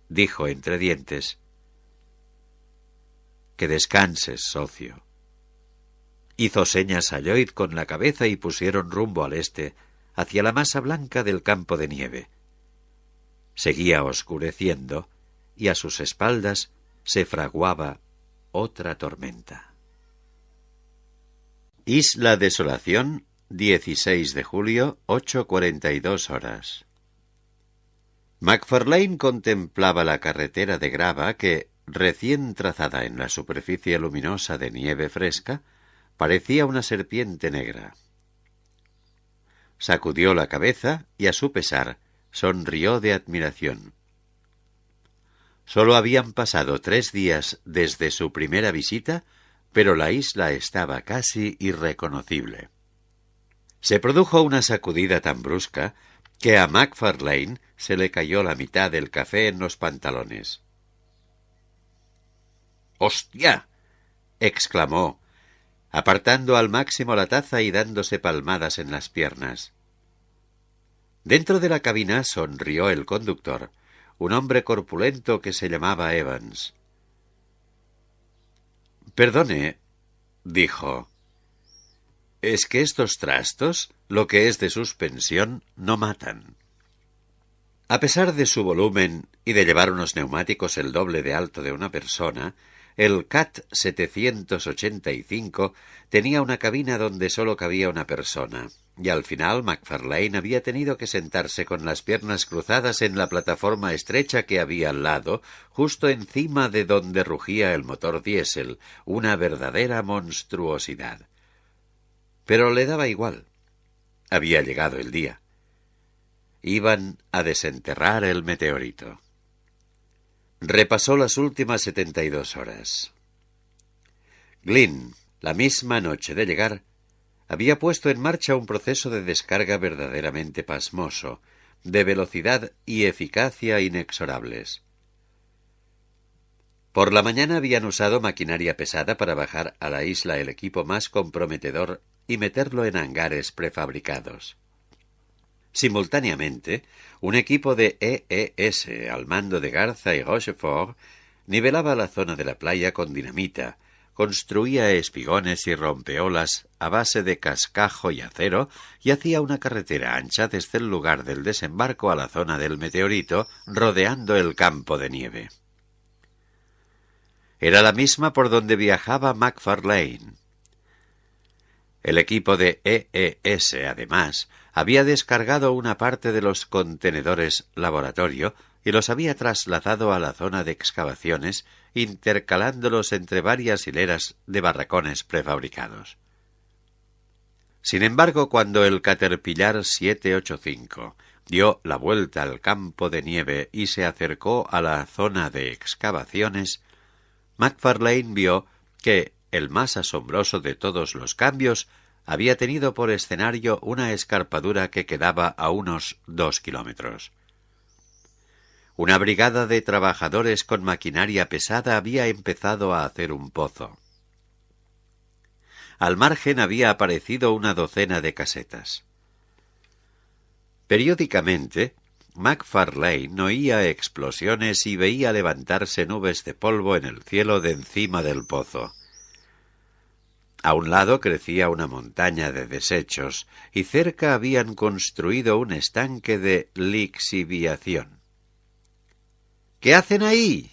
dijo entre dientes. Que descanses, socio. Hizo señas a Lloyd con la cabeza y pusieron rumbo al este, hacia la masa blanca del campo de nieve. Seguía oscureciendo, y a sus espaldas se fraguaba otra tormenta. Isla Desolación, 16 de julio, 8:42 horas. Macfarlane contemplaba la carretera de grava que, recién trazada en la superficie luminosa de nieve fresca, parecía una serpiente negra. Sacudió la cabeza y, a su pesar, sonrió de admiración. Solo habían pasado 3 días desde su primera visita, pero la isla estaba casi irreconocible. Se produjo una sacudida tan brusca que a Macfarlane se le cayó la mitad del café en los pantalones. —¡Hostia! —exclamó, apartando al máximo la taza y dándose palmadas en las piernas. Dentro de la cabina sonrió el conductor, un hombre corpulento que se llamaba Evans. —Perdone —dijo—, es que estos trastos, lo que es de suspensión, no matan. A pesar de su volumen y de llevar unos neumáticos el doble de alto de una persona, El CAT 785 tenía una cabina donde solo cabía una persona, y al final Macfarlane había tenido que sentarse con las piernas cruzadas en la plataforma estrecha que había al lado, justo encima de donde rugía el motor diésel, una verdadera monstruosidad. Pero le daba igual. Había llegado el día. Iban a desenterrar el meteorito. Repasó las últimas 72 horas. Glynn, la misma noche de llegar, había puesto en marcha un proceso de descarga verdaderamente pasmoso, de velocidad y eficacia inexorables. Por la mañana habían usado maquinaria pesada para bajar a la isla el equipo más comprometedor y meterlo en hangares prefabricados. Simultáneamente, un equipo de EES al mando de Garza y Rochefort nivelaba la zona de la playa con dinamita, construía espigones y rompeolas a base de cascajo y acero y hacía una carretera ancha desde el lugar del desembarco a la zona del meteorito, rodeando el campo de nieve. Era la misma por donde viajaba Macfarlane. El equipo de EES, además, había descargado una parte de los contenedores laboratorio y los había trasladado a la zona de excavaciones, intercalándolos entre varias hileras de barracones prefabricados. Sin embargo, cuando el Caterpillar 785 dio la vuelta al campo de nieve y se acercó a la zona de excavaciones, Macfarlane vio que el más asombroso de todos los cambios había tenido por escenario una escarpadura que quedaba a unos 2 kilómetros. Una brigada de trabajadores con maquinaria pesada había empezado a hacer un pozo. Al margen había aparecido una docena de casetas. Periódicamente, Macfarlane oía explosiones y veía levantarse nubes de polvo en el cielo de encima del pozo. A un lado crecía una montaña de desechos y cerca habían construido un estanque de lixiviación. —¿Qué hacen ahí?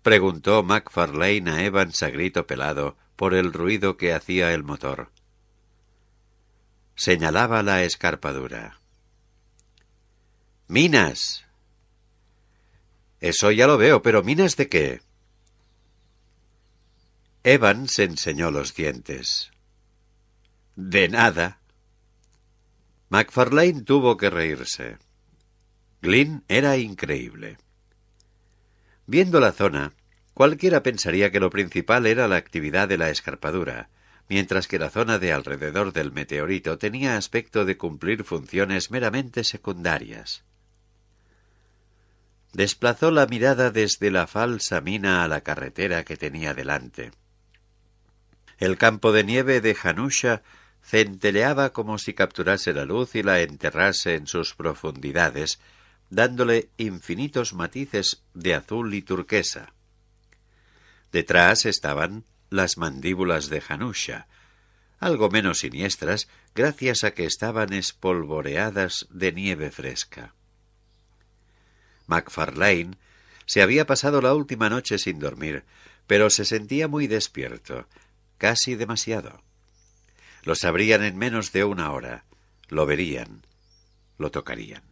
—preguntó Macfarlane a Evans a grito pelado por el ruido que hacía el motor. Señalaba la escarpadura. —¡Minas! —Eso ya lo veo, pero ¿minas de qué? Evans enseñó los dientes. —De nada. Macfarlane tuvo que reírse. Glynn era increíble. Viendo la zona, cualquiera pensaría que lo principal era la actividad de la escarpadura, mientras que la zona de alrededor del meteorito tenía aspecto de cumplir funciones meramente secundarias. Desplazó la mirada desde la falsa mina a la carretera que tenía delante. El campo de nieve de Hanusha centelleaba como si capturase la luz y la enterrase en sus profundidades, dándole infinitos matices de azul y turquesa. Detrás estaban las mandíbulas de Hanusha, algo menos siniestras gracias a que estaban espolvoreadas de nieve fresca. Macfarlane se había pasado la última noche sin dormir, pero se sentía muy despierto, casi demasiado. Lo sabrían en menos de una hora, lo verían, lo tocarían.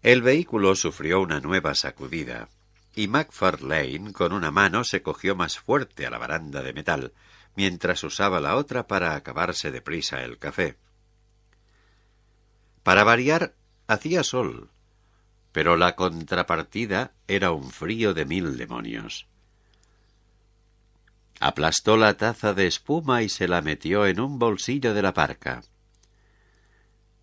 El vehículo sufrió una nueva sacudida, y Macfarlane con una mano se cogió más fuerte a la baranda de metal, mientras usaba la otra para acabarse deprisa el café. Para variar, hacía sol, pero la contrapartida era un frío de 1000 demonios. Aplastó la taza de espuma y se la metió en un bolsillo de la parca.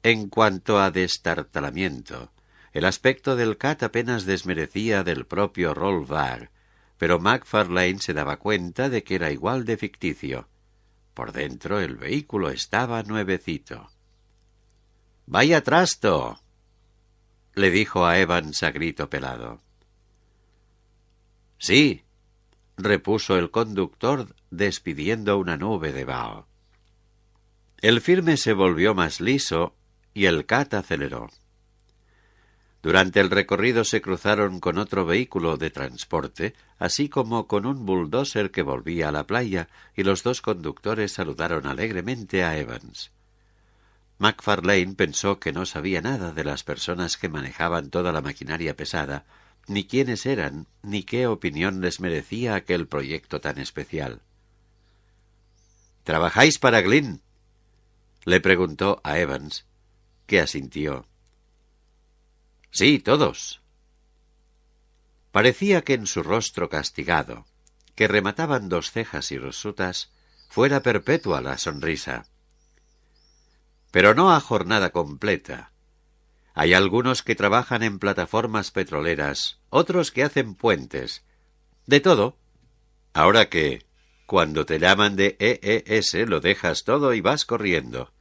En cuanto a destartalamiento, el aspecto del CAT apenas desmerecía del propio Rollbar, pero Macfarlane se daba cuenta de que era igual de ficticio. Por dentro el vehículo estaba nuevecito. —¡Vaya trasto! —le dijo a Evans a grito pelado. —Sí —repuso el conductor despidiendo una nube de vaho. El firme se volvió más liso y el CAT aceleró. Durante el recorrido se cruzaron con otro vehículo de transporte, así como con un bulldozer que volvía a la playa, y los dos conductores saludaron alegremente a Evans. McFarlane pensó que no sabía nada de las personas que manejaban toda la maquinaria pesada, ni quiénes eran, ni qué opinión les merecía aquel proyecto tan especial. —¿Trabajáis para Glynn? —le preguntó a Evans, que asintió. —Sí, todos. Parecía que en su rostro castigado, que remataban dos cejas hirsutas, fuera perpetua la sonrisa. —Pero no a jornada completa. Hay algunos que trabajan en plataformas petroleras, otros que hacen puentes. De todo. Ahora que, cuando te llaman de EES, lo dejas todo y vas corriendo.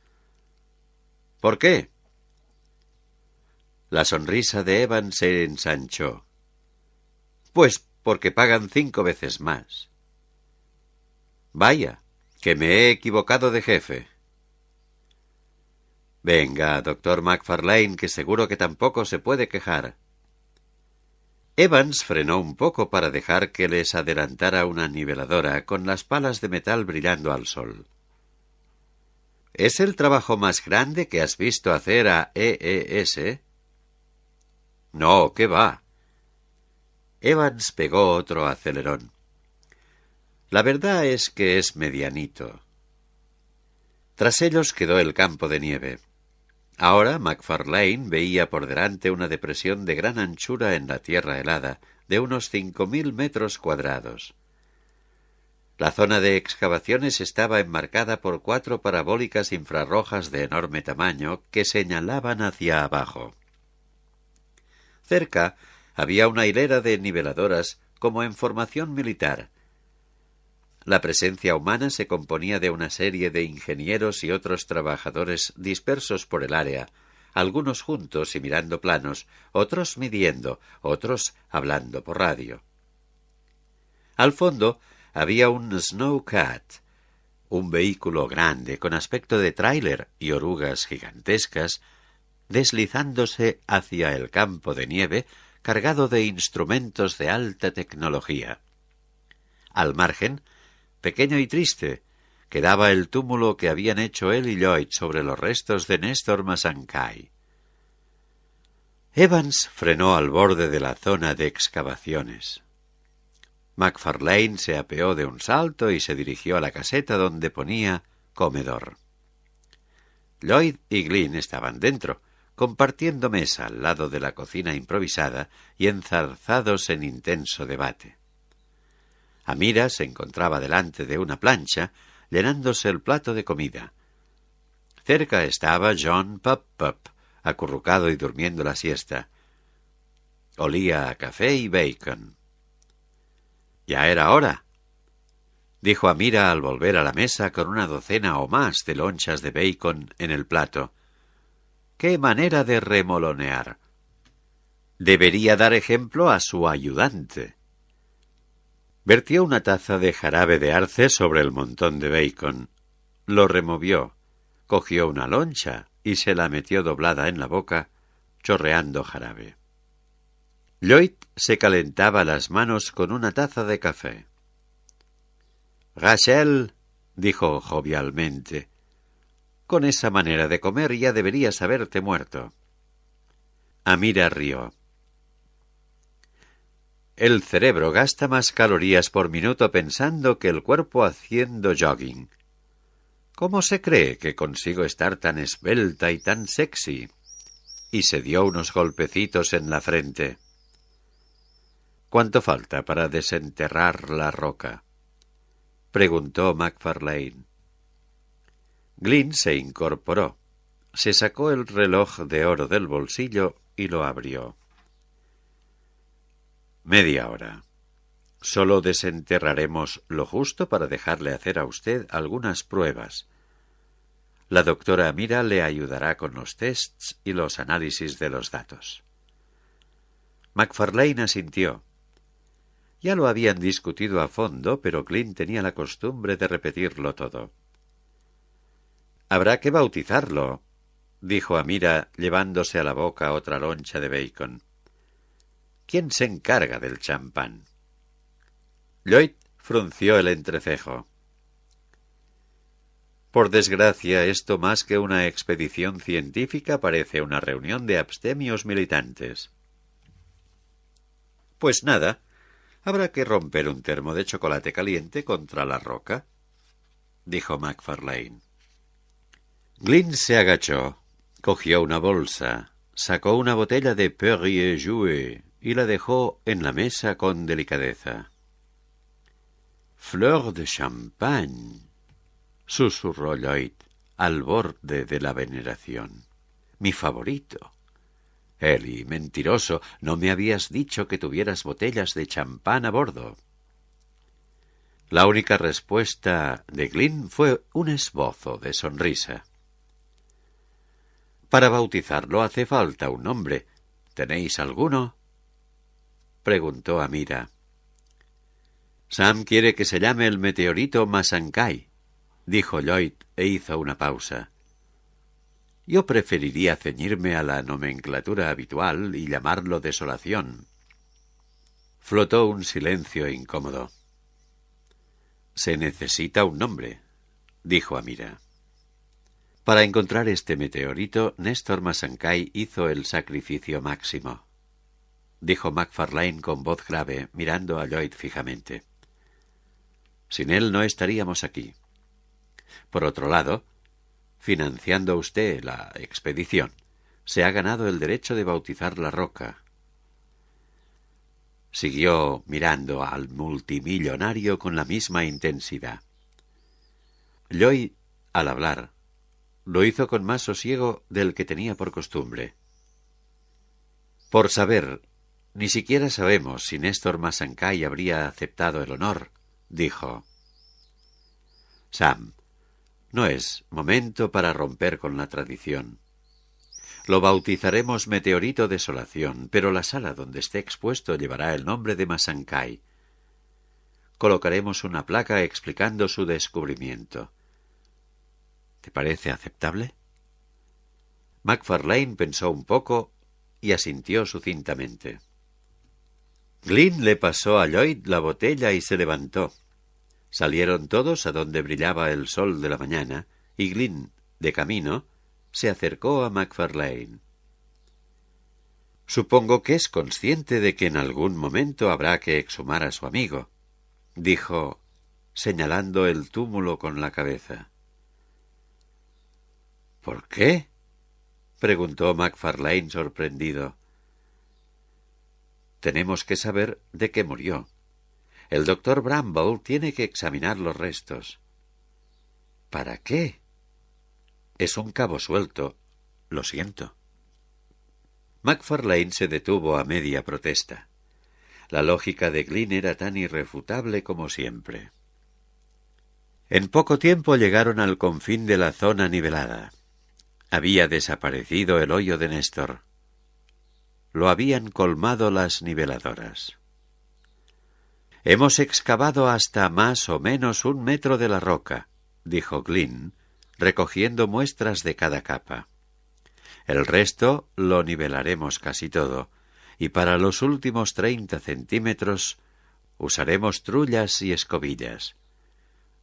—¿Por qué? La sonrisa de Evans se ensanchó. —Pues porque pagan 5 veces más. —Vaya, que me he equivocado de jefe. —Venga, doctor McFarlane, que seguro que tampoco se puede quejar. Evans frenó un poco para dejar que les adelantara una niveladora con las palas de metal brillando al sol. —¿Es el trabajo más grande que has visto hacer a EES? —No, ¿qué va? Evans pegó otro acelerón. La verdad es que es medianito. Tras ellos quedó el campo de nieve. Ahora McFarlane veía por delante una depresión de gran anchura en la tierra helada, de unos 5.000 metros cuadrados. La zona de excavaciones estaba enmarcada por 4 parabólicas infrarrojas de enorme tamaño que señalaban hacia abajo. Cerca había una hilera de niveladoras como en formación militar. La presencia humana se componía de una serie de ingenieros y otros trabajadores dispersos por el área, algunos juntos y mirando planos, otros midiendo, otros hablando por radio. Al fondo había un Snowcat, un vehículo grande con aspecto de tráiler y orugas gigantescas, deslizándose hacia el campo de nieve cargado de instrumentos de alta tecnología. Al margen, pequeño y triste, quedaba el túmulo que habían hecho él y Lloyd sobre los restos de Néstor Masancay. Evans frenó al borde de la zona de excavaciones. McFarlane se apeó de un salto y se dirigió a la caseta donde ponía comedor. Lloyd y Glynn estaban dentro, compartiendo mesa al lado de la cocina improvisada y enzarzados en intenso debate. Amira se encontraba delante de una plancha, llenándose el plato de comida. Cerca estaba John Pup, acurrucado y durmiendo la siesta. Olía a café y bacon. —Ya era hora —dijo Amira al volver a la mesa con una docena o más de lonchas de bacon en el plato. —¡Qué manera de remolonear! Debería dar ejemplo a su ayudante. Vertió una taza de jarabe de arce sobre el montón de bacon. Lo removió, cogió una loncha y se la metió doblada en la boca, chorreando jarabe. Lloyd se calentaba las manos con una taza de café. —Rachel —dijo jovialmente—, con esa manera de comer ya deberías haberte muerto. Amira rió. El cerebro gasta más calorías por minuto pensando que el cuerpo haciendo jogging. ¿Cómo se cree que consigo estar tan esbelta y tan sexy? Y se dio unos golpecitos en la frente. —¿Cuánto falta para desenterrar la roca? —preguntó McFarlane. Glynn se incorporó, se sacó el reloj de oro del bolsillo y lo abrió. —Media hora. Solo desenterraremos lo justo para dejarle hacer a usted algunas pruebas. La doctora Amira le ayudará con los tests y los análisis de los datos. McFarlane asintió. Ya lo habían discutido a fondo, pero Glynn tenía la costumbre de repetirlo todo. —Habrá que bautizarlo dijo Amira, llevándose a la boca otra loncha de bacon. ¿Quién se encarga del champán? Lloyd frunció el entrecejo. Por desgracia, esto más que una expedición científica parece una reunión de abstemios militantes. Pues nada, habrá que romper un termo de chocolate caliente contra la roca, dijo Macfarlane. Glynn se agachó, cogió una bolsa, sacó una botella de Perrier Jouet y la dejó en la mesa con delicadeza. «Fleur de champagne», susurró Lloyd, al borde de la veneración. «Mi favorito». «Ellie, mentiroso, no me habías dicho que tuvieras botellas de champán a bordo». La única respuesta de Glynn fue un esbozo de sonrisa. «Para bautizarlo hace falta un nombre. ¿Tenéis alguno?», preguntó Amira. «Sam quiere que se llame el meteorito Masankai», dijo Lloyd e hizo una pausa. «Yo preferiría ceñirme a la nomenclatura habitual y llamarlo Desolación». Flotó un silencio incómodo. «Se necesita un nombre», dijo Amira. Para encontrar este meteorito, Néstor Masankai hizo el sacrificio máximo, dijo Macfarlane con voz grave, mirando a Lloyd fijamente. Sin él no estaríamos aquí. Por otro lado, financiando usted la expedición, se ha ganado el derecho de bautizar la roca. Siguió mirando al multimillonario con la misma intensidad. Lloyd, al hablar, lo hizo con más sosiego del que tenía por costumbre. Por saber, ni siquiera sabemos si Néstor Masankai habría aceptado el honor, dijo. Sam, no es momento para romper con la tradición. Lo bautizaremos Meteorito Desolación, pero la sala donde esté expuesto llevará el nombre de Masankai. Colocaremos una placa explicando su descubrimiento. ¿Te parece aceptable? Macfarlane pensó un poco y asintió sucintamente. Glynn le pasó a Lloyd la botella y se levantó. Salieron todos a donde brillaba el sol de la mañana, y Glynn, de camino, se acercó a Macfarlane. «Supongo que es consciente de que en algún momento habrá que exhumar a su amigo», dijo, señalando el túmulo con la cabeza. «¿Por qué?», preguntó Macfarlane sorprendido. «Tenemos que saber de qué murió. El doctor Bramble tiene que examinar los restos». «¿Para qué?». «Es un cabo suelto. Lo siento». Macfarlane se detuvo a media protesta. La lógica de Glynn era tan irrefutable como siempre. En poco tiempo llegaron al confín de la zona nivelada. Había desaparecido el hoyo de Néstor. Lo habían colmado las niveladoras. «Hemos excavado hasta más o menos 1 metro de la roca», dijo Glynn, recogiendo muestras de cada capa. «El resto lo nivelaremos casi todo, y para los últimos 30 centímetros usaremos trullas y escobillas.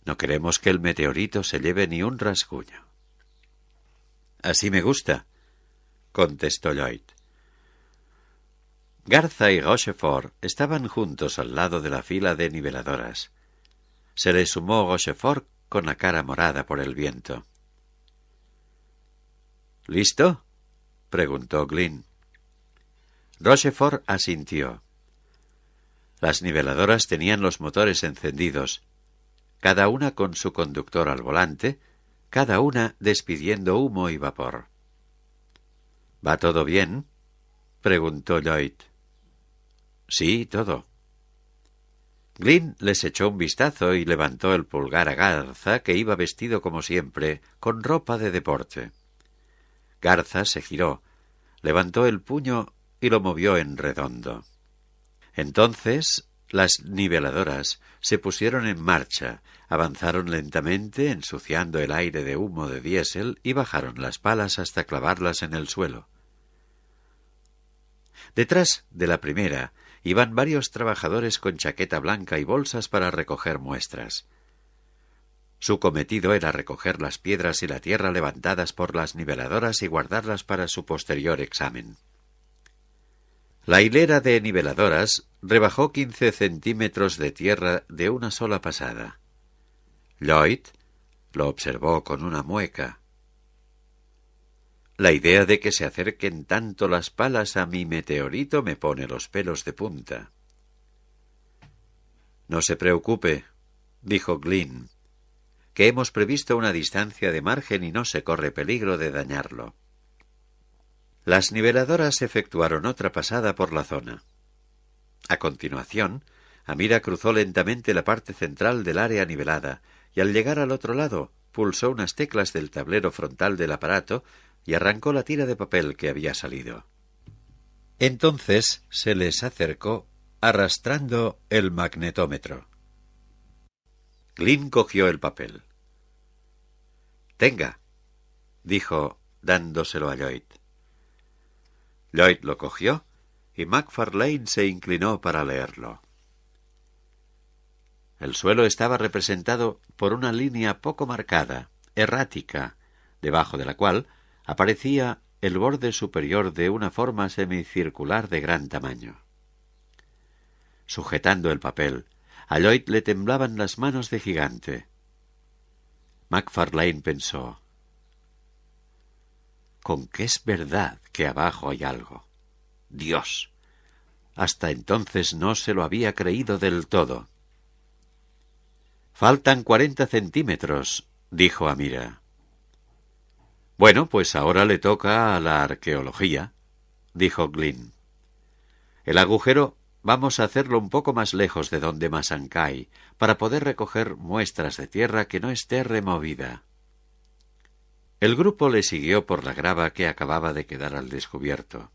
No queremos que el meteorito se lleve ni un rasguño». «Así me gusta», contestó Lloyd. Garza y Rochefort estaban juntos al lado de la fila de niveladoras. Se le sumó Rochefort con la cara morada por el viento. «¿Listo?», preguntó Glynn. Rochefort asintió. Las niveladoras tenían los motores encendidos, cada una con su conductor al volante, cada una despidiendo humo y vapor. «¿Va todo bien?», preguntó Lloyd. «Sí, todo». Glynn les echó un vistazo y levantó el pulgar a Garza, que iba vestido como siempre, con ropa de deporte. Garza se giró, levantó el puño y lo movió en redondo. Entonces Las niveladoras se pusieron en marcha, avanzaron lentamente, ensuciando el aire de humo de diésel, y bajaron las palas hasta clavarlas en el suelo. Detrás de la primera iban varios trabajadores con chaqueta blanca y bolsas para recoger muestras. Su cometido era recoger las piedras y la tierra levantadas por las niveladoras y guardarlas para su posterior examen. La hilera de niveladoras rebajó 15 centímetros de tierra de una sola pasada. Lloyd lo observó con una mueca. La idea de que se acerquen tanto las palas a mi meteorito me pone los pelos de punta. No se preocupe, dijo Glynn, que hemos previsto una distancia de margen y no se corre peligro de dañarlo. Las niveladoras efectuaron otra pasada por la zona. A continuación, Amira cruzó lentamente la parte central del área nivelada y al llegar al otro lado pulsó unas teclas del tablero frontal del aparato y arrancó la tira de papel que había salido. Entonces se les acercó arrastrando el magnetómetro. Glynn cogió el papel. «Tenga», dijo, dándoselo a Lloyd. Lloyd lo cogió y McFarlane se inclinó para leerlo. El suelo estaba representado por una línea poco marcada, errática, debajo de la cual aparecía el borde superior de una forma semicircular de gran tamaño. Sujetando el papel, a Lloyd le temblaban las manos de gigante. McFarlane pensó: «Con que es verdad que abajo hay algo. Dios, hasta entonces no se lo había creído del todo». «Faltan 40 centímetros», dijo Amira. «Bueno, pues ahora le toca a la arqueología», dijo Glynn. «El agujero vamos a hacerlo un poco más lejos de donde Masancay, para poder recoger muestras de tierra que no esté removida». El grupo le siguió por la grava que acababa de quedar al descubierto.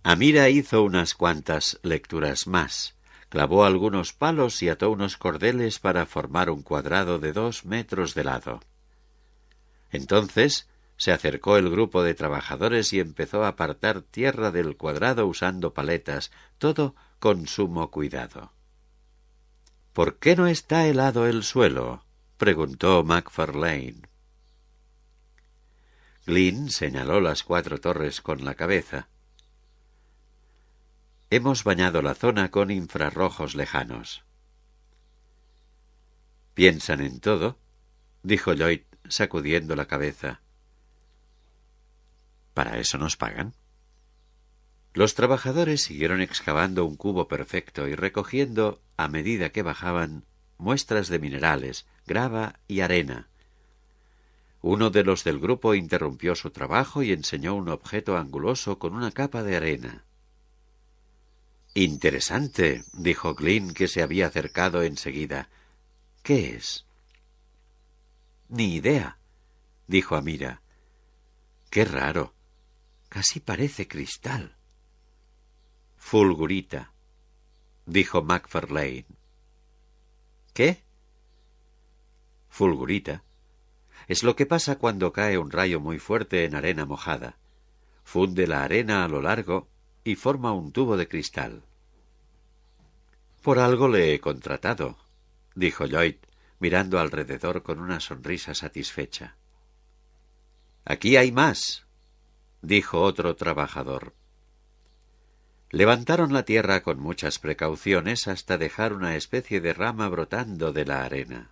Amira hizo unas cuantas lecturas más, clavó algunos palos y ató unos cordeles para formar un cuadrado de 2 metros de lado. Entonces se acercó el grupo de trabajadores y empezó a apartar tierra del cuadrado usando paletas, todo con sumo cuidado. «¿Por qué no está helado el suelo?», preguntó McFarlane. Glynn señaló las 4 torres con la cabeza. «Hemos bañado la zona con infrarrojos lejanos». «¿Piensan en todo?», dijo Lloyd, sacudiendo la cabeza. «¿Para eso nos pagan?». Los trabajadores siguieron excavando un cubo perfecto y recogiendo, a medida que bajaban, muestras de minerales, grava y arena. Uno de los del grupo interrumpió su trabajo y enseñó un objeto anguloso con una capa de arena. «Interesante», dijo Glynn, que se había acercado enseguida. «¿Qué es?». «Ni idea», dijo Amira. «Qué raro. Casi parece cristal». «Fulgurita», dijo McFarlane. «¿Qué?». «Fulgurita. Es lo que pasa cuando cae un rayo muy fuerte en arena mojada. Funde la arena a lo largo y forma un tubo de cristal». «Por algo le he contratado», dijo Lloyd, mirando alrededor con una sonrisa satisfecha. «Aquí hay más», dijo otro trabajador. Levantaron la tierra con muchas precauciones hasta dejar una especie de rama brotando de la arena.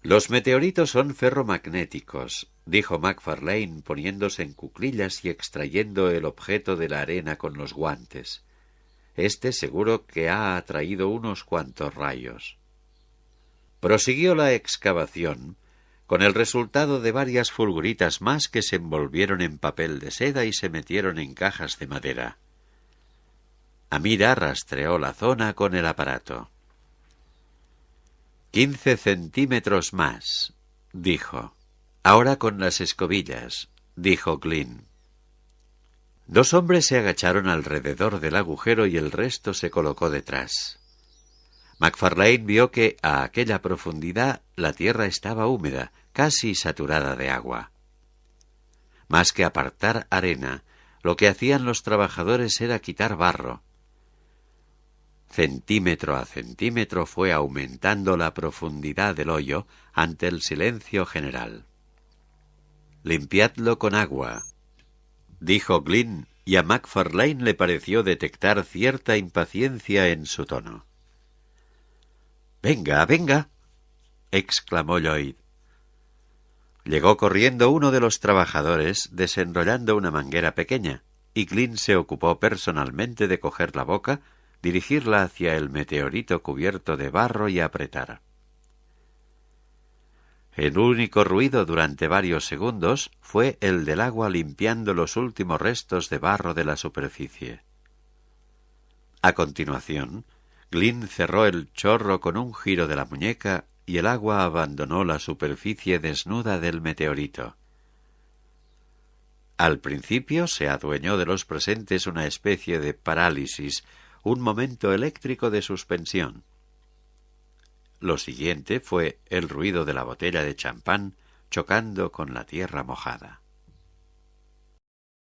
«Los meteoritos son ferromagnéticos», dijo McFarlane, poniéndose en cuclillas y extrayendo el objeto de la arena con los guantes. «Este seguro que ha atraído unos cuantos rayos». Prosiguió la excavación, con el resultado de varias fulguritas más que se envolvieron en papel de seda y se metieron en cajas de madera. Amira rastreó la zona con el aparato. 15 centímetros más, dijo. «Ahora con las escobillas», dijo Glynn. Dos hombres se agacharon alrededor del agujero y el resto se colocó detrás. McFarlane vio que a aquella profundidad la tierra estaba húmeda, casi saturada de agua. Más que apartar arena, lo que hacían los trabajadores era quitar barro. Centímetro a centímetro fue aumentando la profundidad del hoyo ante el silencio general. «Limpiadlo con agua», dijo Glynn, y a McFarlane le pareció detectar cierta impaciencia en su tono. «Venga, venga», exclamó Lloyd. Llegó corriendo uno de los trabajadores, desenrollando una manguera pequeña, y Glynn se ocupó personalmente de coger la boca, dirigirla hacia el meteorito cubierto de barro y apretar. El único ruido durante varios segundos fue el del agua limpiando los últimos restos de barro de la superficie. A continuación, Glynn cerró el chorro con un giro de la muñeca y el agua abandonó la superficie desnuda del meteorito. Al principio se adueñó de los presentes una especie de parálisis, un momento eléctrico de suspensión. Lo siguiente fue el ruido de la botella de champán chocando con la tierra mojada.